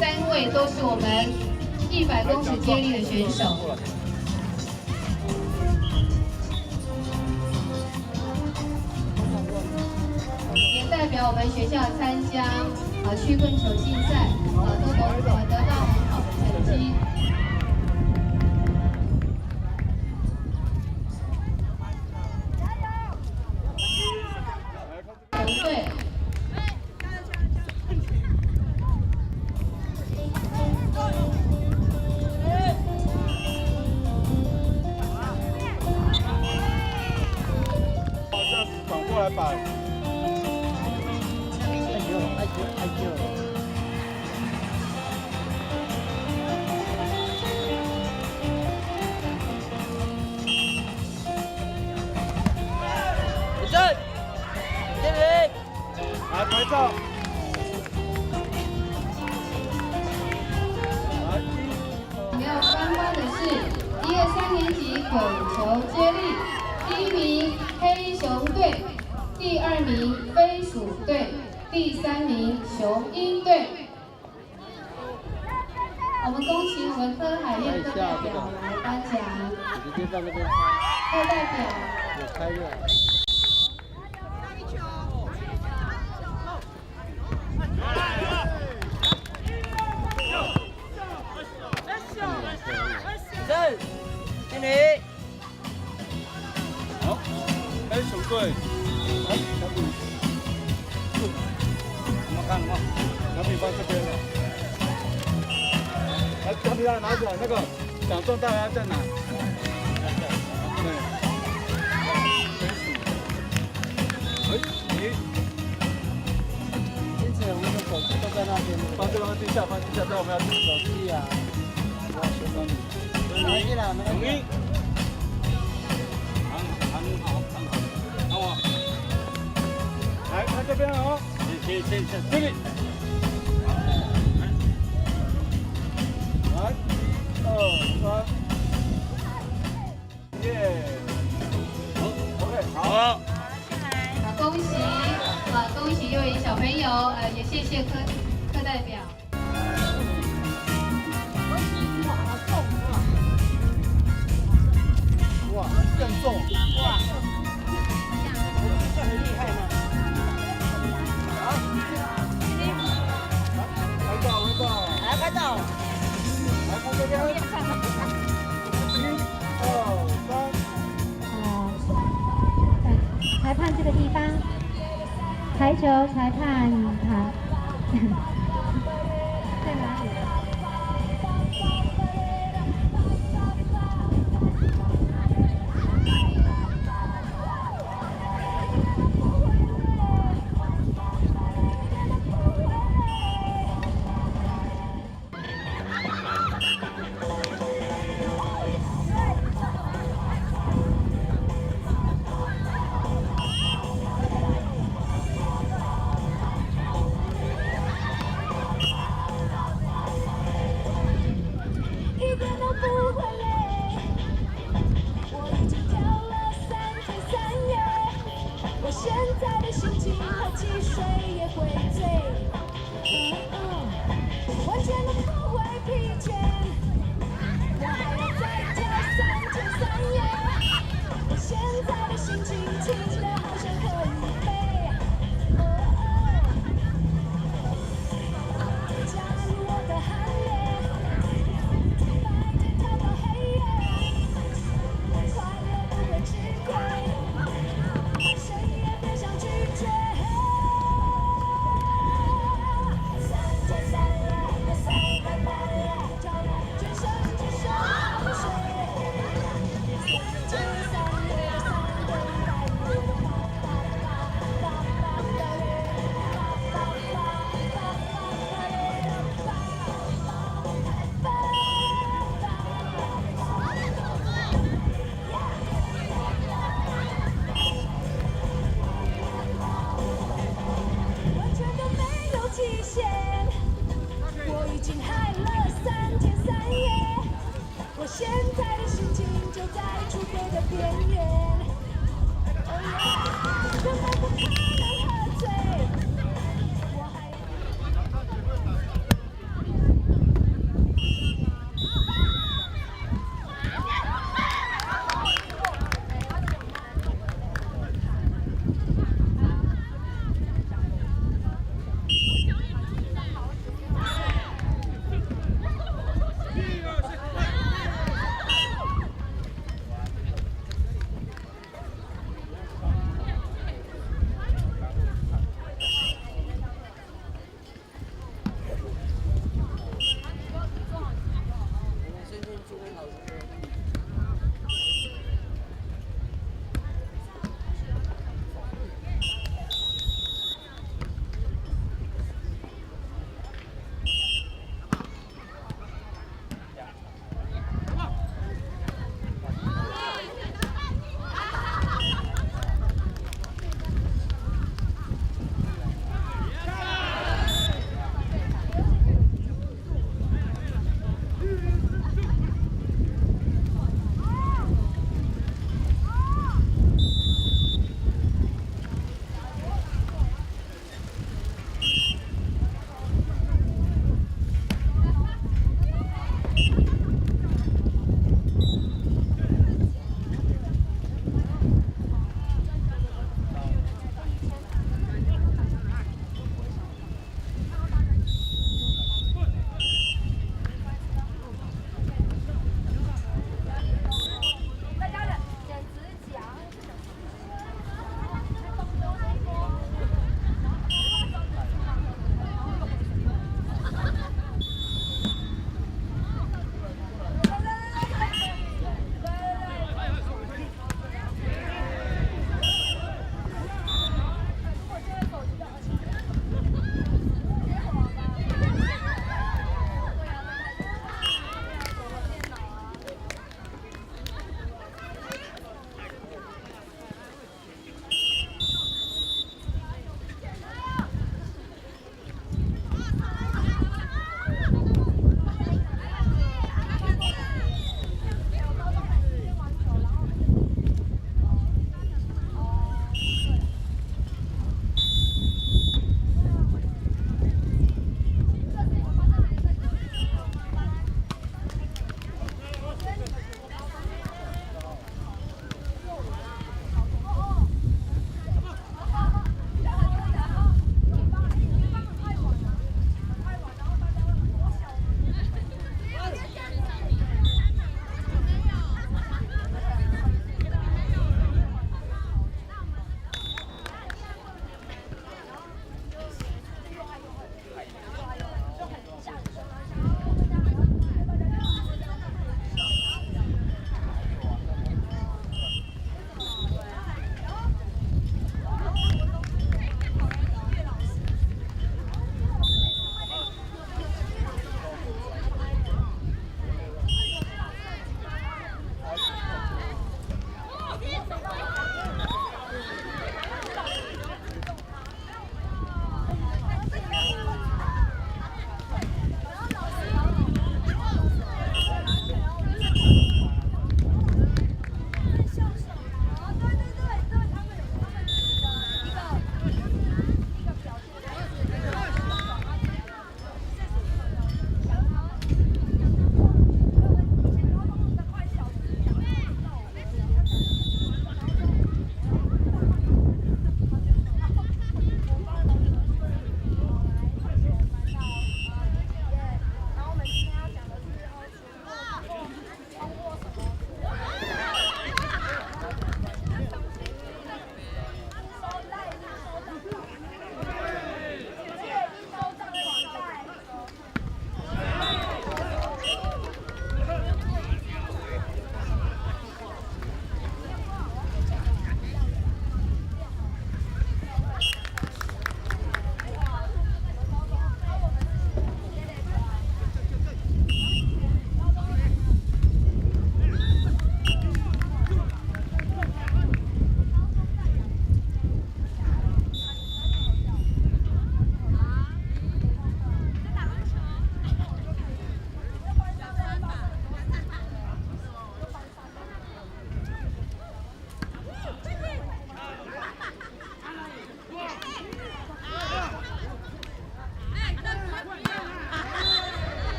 Speaker 8: 3位都是我们100公尺接力的选手。也代表我们学校参加曲棍球竞赛，都得到很好的成绩。对。
Speaker 5: 转过来摆。哎呦！
Speaker 3: 起身，这边，
Speaker 5: 来拍照。
Speaker 2: 我们要颁发的是1、2、3年级滚球接力，第1名黑熊队，第2名飞鼠队，第3名雄鹰队。我们恭请我们科海燕课代表来颁奖。
Speaker 3: 直接在那边
Speaker 2: 课代表。
Speaker 3: 有开热。正，经理。
Speaker 5: 好，黑熊队，来，小比，我们看，小比放这边了。来，小比拿起来，那个奖状大家在哪？对。你。
Speaker 3: 因此我们的手机都在那边。
Speaker 5: 放这放地下，这我们要手
Speaker 3: 机啊。我学生你。来进来，没关系。
Speaker 5: 好啊！来看这边哦，谢，这里。来，1、2、3，耶！好 ，OK， 好。
Speaker 2: 恭喜幼仪小朋友，也谢谢课代表。
Speaker 5: 哇，更重！哇，这很厉害吗？好，拍照，来拍照，来看这边。1、2、3。
Speaker 9: 裁判这个地方，排球裁判他在哪里？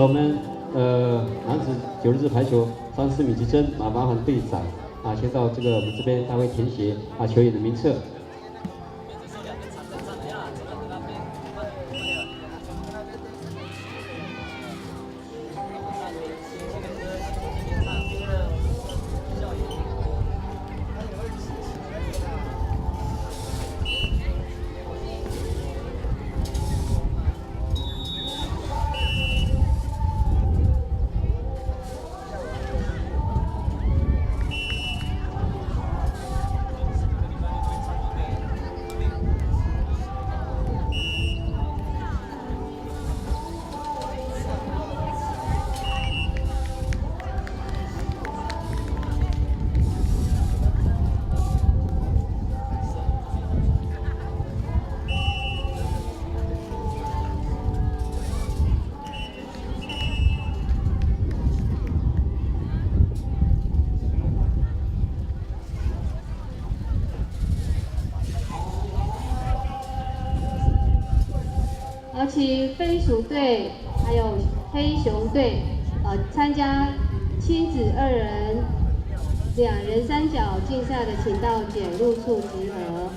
Speaker 7: 我们男子9人制排球34米级争马凡队长先到这个我们这边，他会填写球员的名册。
Speaker 2: 请飞鼠队还有黑熊队参加亲子2人、2人3角竞赛的，请到检录处集合。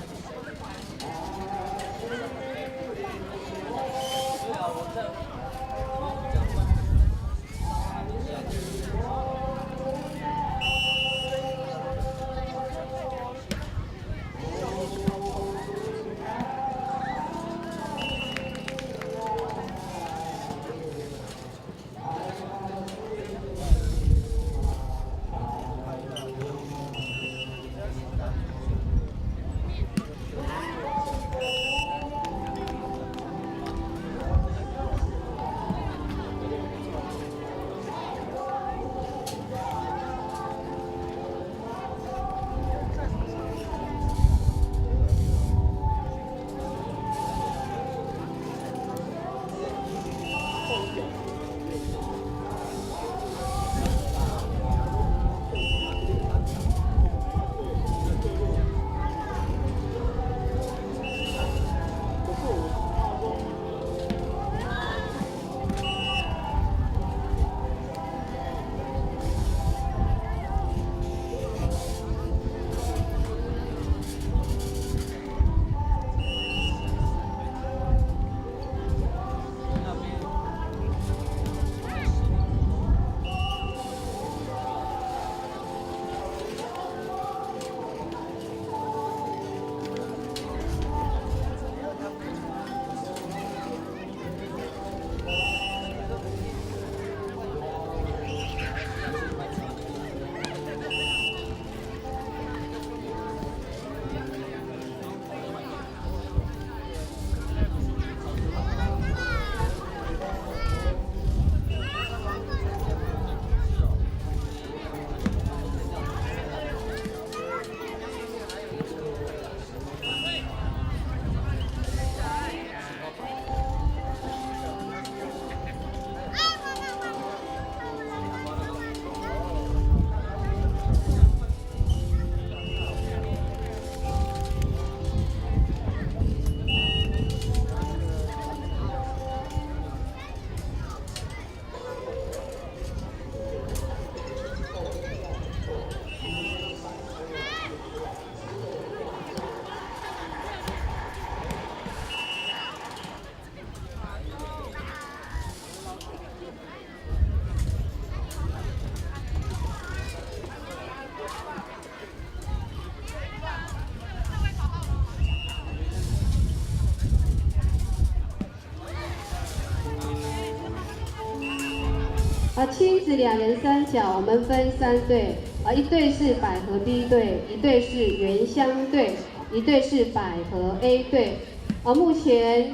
Speaker 2: 亲子2人3角，我们分3队，一队是百合 B 队，一队是原乡队，一队是百合 A 队。目前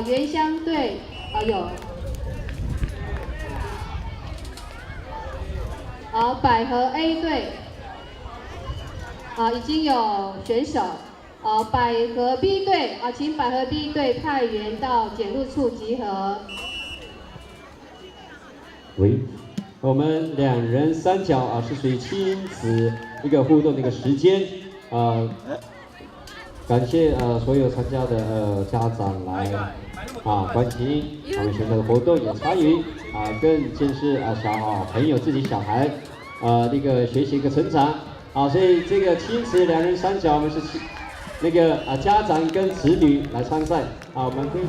Speaker 2: 原乡队有百合 A 队已经有选手。百合 B 队请百合 B 队派员到检录处集合。
Speaker 7: 喂，我们2人3角是属于亲子一个互动的一个时间感谢所有参加的家长来关心我们学校的活动，也参与更见识小朋友自己小孩那个学习一个成长所以这个亲子2人3脚我们是那个家长跟子女来参赛我们可以。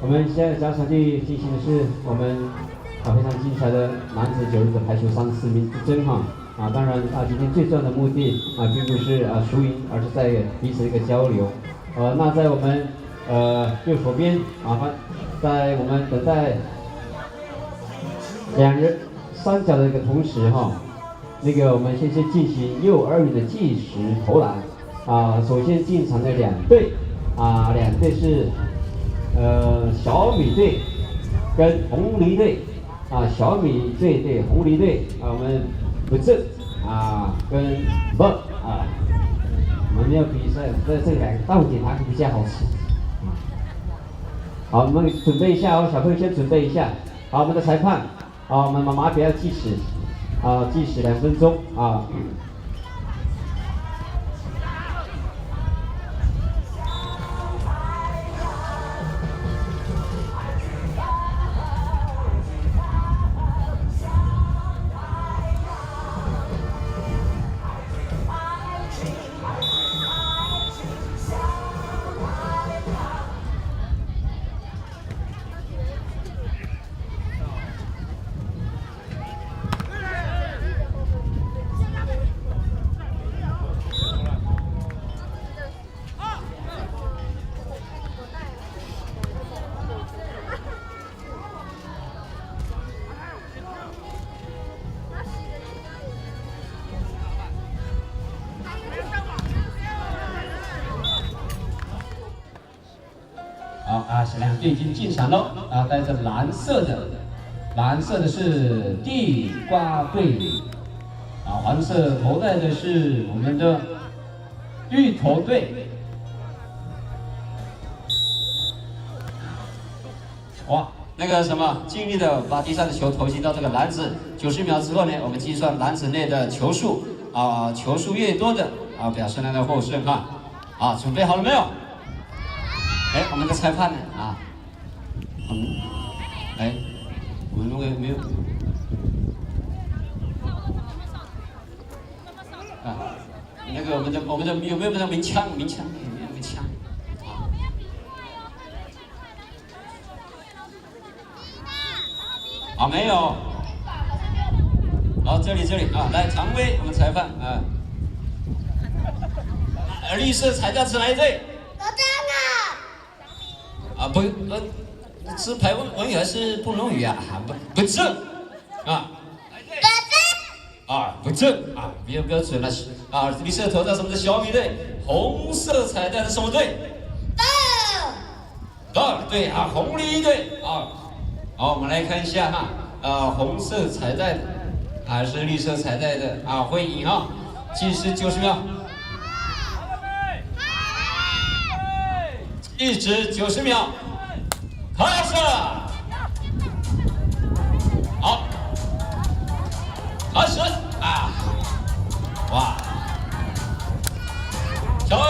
Speaker 7: 我们现在加场地进行的是我们非常精彩的男子9人的排球3-4名之争当然今天最重要的目的并不是输赢，而是在彼此的一个交流。那在我们右手边在我们等待2人3脚的一个同时那个我们先进行幼儿园的计时投篮首先进场的2队2队是小米队跟红梨队小米队对红梨队我们不正跟不我们要比赛这2个到底哪个比较好吃好，我们准备一下小朋友先准备一下好，我们的裁判我们码表计时计时2分钟2队已经进场了带着蓝色的是地瓜队黄色头戴的是我们的芋头队哇，那个什么，尽力的把地上的球投进到这个篮子。90秒之后呢，我们计算篮子内的球数球数越多的表示他的获胜准备好了没有？我们的裁判呢我们如果没有那个我们的有没有那个鸣枪？有没有鸣枪？没有。这里来常威，我们裁判绿色彩带是哪一队？不，是排文语还是不能语不正不正不要准了绿色头戴什么的小米队，红色彩带的什么队？对红梨队好，我们来看一下红色彩带还是绿色彩带的会赢计时90秒。计时90秒，开始。好，开始哇，加油！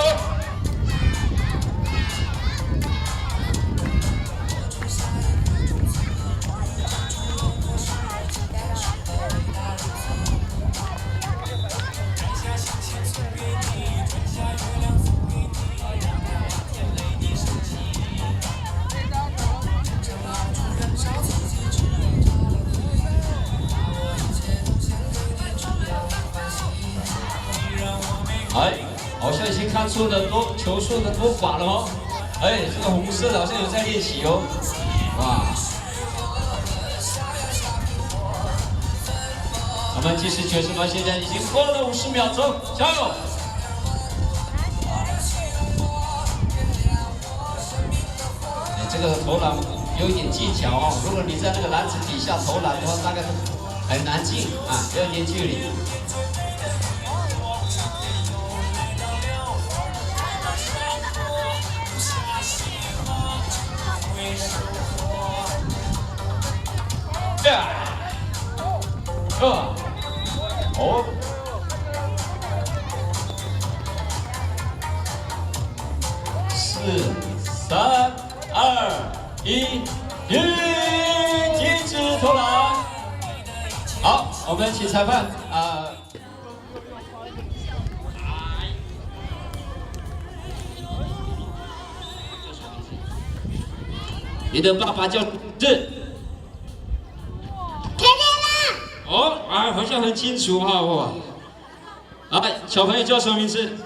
Speaker 7: 好像已经看出了球数的多寡了这个红色的好像有在练习哇！我们计时90秒，现在已经过了50秒钟，加油！这
Speaker 6: 个投篮有一点技巧哦。如果你在那个篮子底下投篮的话，大概很难进啊，有点距离。哦。 4、3、2、1，停止投篮。好，我们请裁判你的爸爸叫是？
Speaker 9: 看见了。
Speaker 6: 哦，好像很清楚哈，哇！小朋友叫什么名字？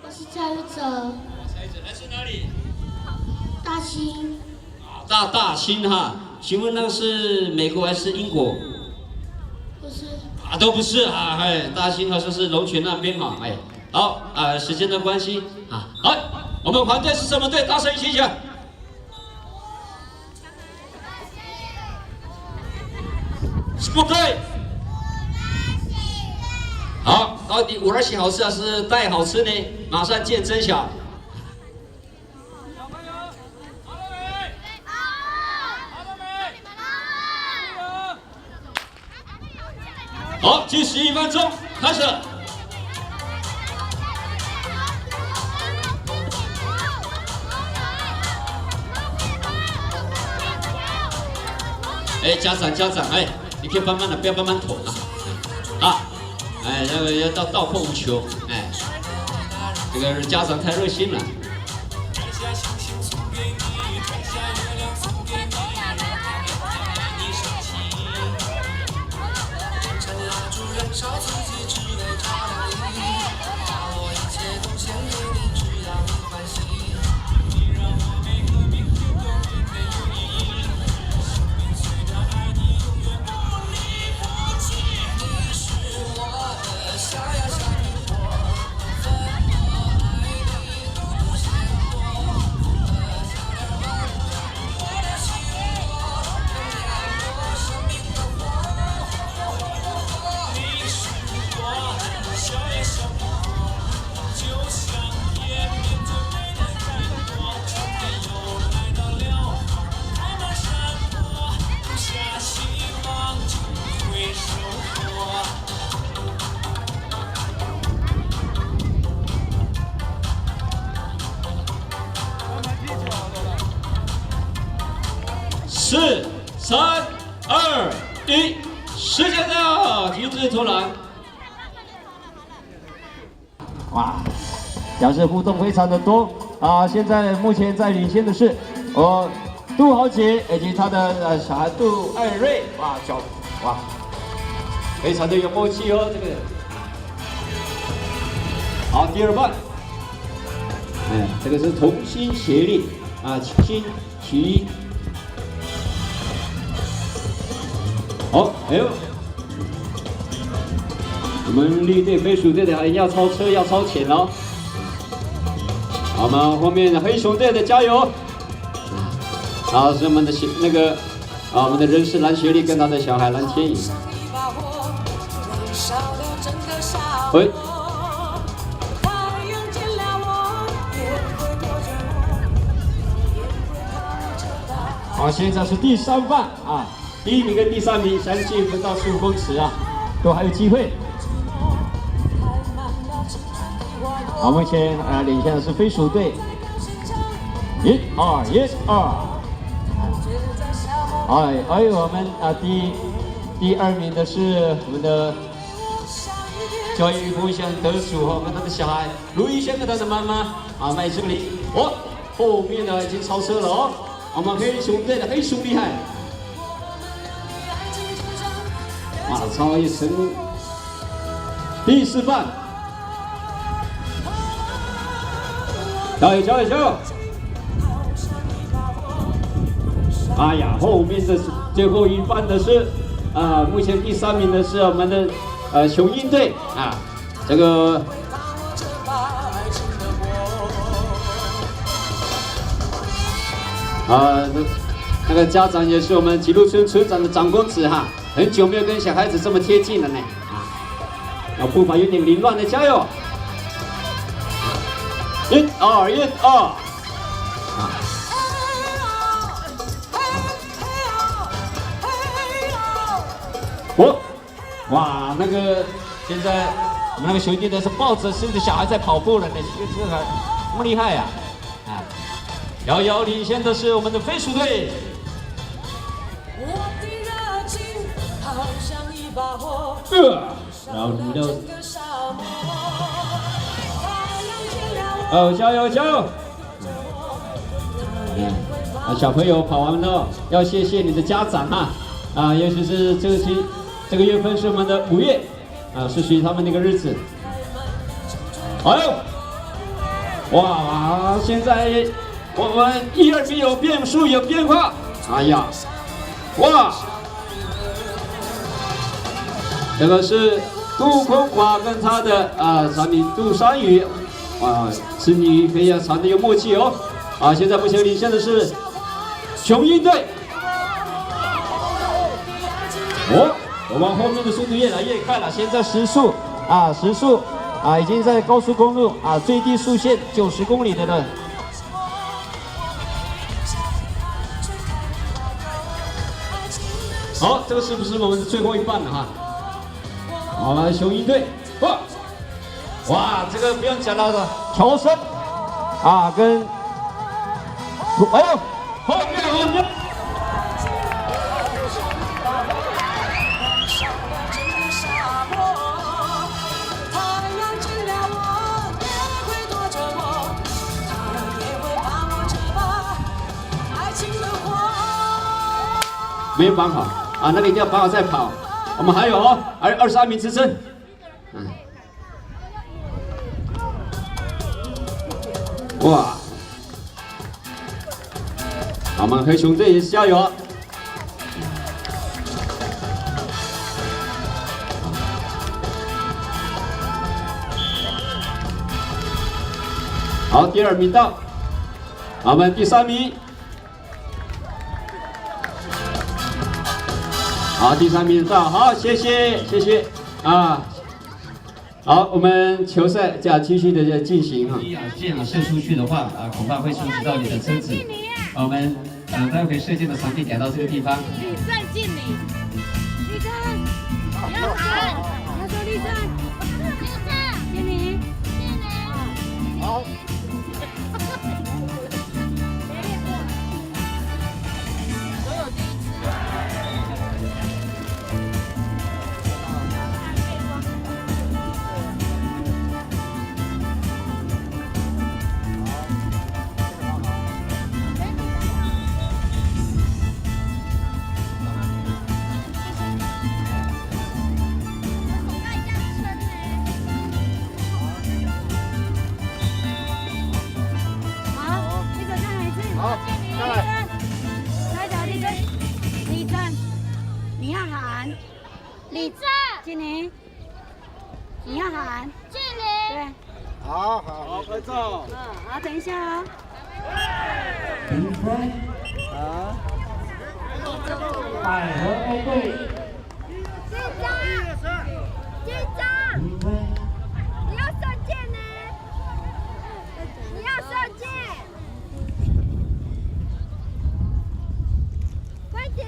Speaker 9: 我是蔡宇哲。
Speaker 6: 来自哪里？
Speaker 9: 大兴。
Speaker 6: 大兴哈，请问那个是美国还是英国？
Speaker 9: 不是。
Speaker 6: 都不是啊，大兴好像是龙泉那边嘛，好时间的关系好，我们黄队是什么队？大声一起讲。什么队？好，到底五二喜好吃还是带好吃呢？马上见真晓。 好，计时1分钟，开始。家长，你可以慢慢的，不要慢慢投那个要到破无球，这个家长太热心了。 4、3、2、1，时间到，停止投篮。
Speaker 1: 哇，表示互动非常的多现在目前在领先的是杜豪杰以及他的小孩杜爱瑞，哇，非常的有默契哦，这个。好，第2棒，这个是同心协力齐心齐力。 好，我们绿队、飞鼠队的还要超车，要超前哦。我们后面的黑熊队的加油！是我们的我们的人是蓝学历跟他的小孩蓝千颖。好，现在是第3棒第1名跟第3名相距不到15公尺都还有机会。好，目前领先的是飞鼠队，1、2、1、2。我们第2名的是我们的教育风险得主我们的小孩卢一轩和他的妈妈麦志玲。后面的已经超车了哦。我们黑熊队的黑熊厉害。 超越成功。第4棒，加油！后面的最后一棒的是目前第3名的是我们的雄鹰队这个。
Speaker 7: 那个家长也是我们吉禄村村长的长公子哈，很久没有跟小孩子这么贴近了呢啊，步伐有点凌乱的，加油！1、2、1、2，啊。哇，那个现在我们那个兄弟呢是抱着生的小孩在跑步了呢，这个这么厉害呀！啊，遥遥领先的是我们的飞鼠队。然后你就，哦，加油加油！小朋友跑完了，要谢谢你的家长哈，尤其是这个月份是我们的5月，是属于他们那个日子。哎呦，哇！现在我们1、2名有变数，有变化。哎呀，哇！这个是杜坤华跟他的产品杜山雨，子女非常的有默契哦。现在目前领先的是雄鹰队。我往后面的速度越来越快了，现在时速已经在高速公路最低速限90公里的了。好，这个是不是我们的最后一棒了哈？好了，雄鹰队，哇，这个不用讲了的，乔森跟哎呦，后面。没有绑好那个一定要绑好再跑。我们还有还有22名之争。哇！我们黑熊队也是加油！好，第2名到，我们第3名。好，第3名到，好，谢谢好，我们球赛继续的进行箭射出去的话恐怕会冲击到你的车子。我们待会射箭的场地改到这个地方。立正敬礼，立正，不要喊，他说立正，敬礼，好。
Speaker 10: 立正，敬礼。你要喊敬礼。对。
Speaker 5: 好，合照。
Speaker 10: 好，等一下哦。
Speaker 7: 评分。百合 A 队。
Speaker 10: 紧张。
Speaker 7: 评分。
Speaker 10: 你要射箭呢？你要射箭。快点。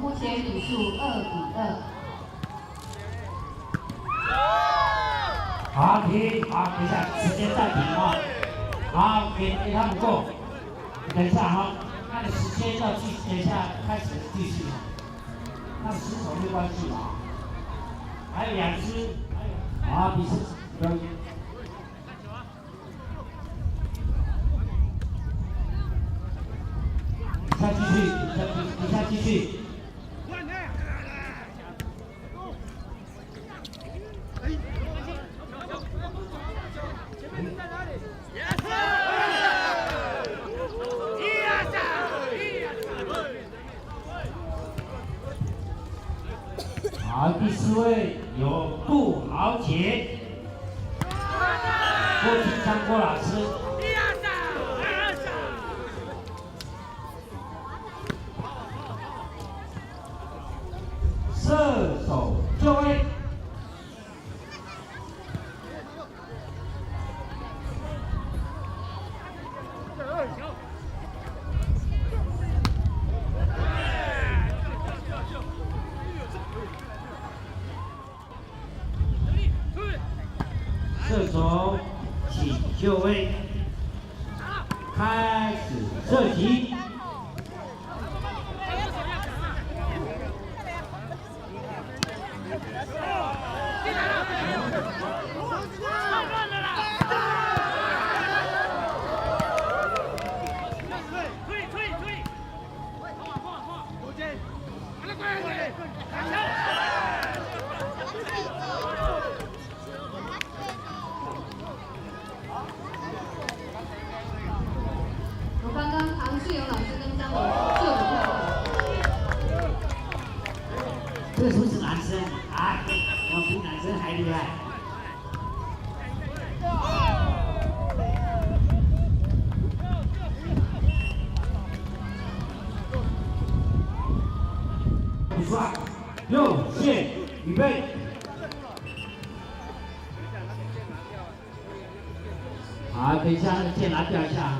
Speaker 2: 目前比数2比2。
Speaker 11: 好，停，好，等一下，时间暂停好，给他们过，等一下那个时间要继续，等一下开始继续那失手没关系还有2支，好，比赛，比赛继续，比赛继续。由杜豪杰、郭金昌郭老师。射手就位。射手，请就位，开始射击。
Speaker 2: 刚刚唐世勇老师跟张伟就有看到，
Speaker 11: 这是不是男生啊？我比男生还厉害。56线，预备。好，等一下那个剑拿掉一下。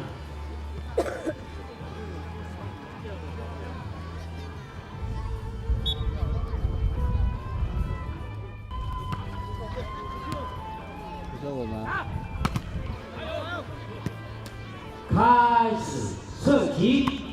Speaker 3: 不是我吗？
Speaker 11: 开始射击。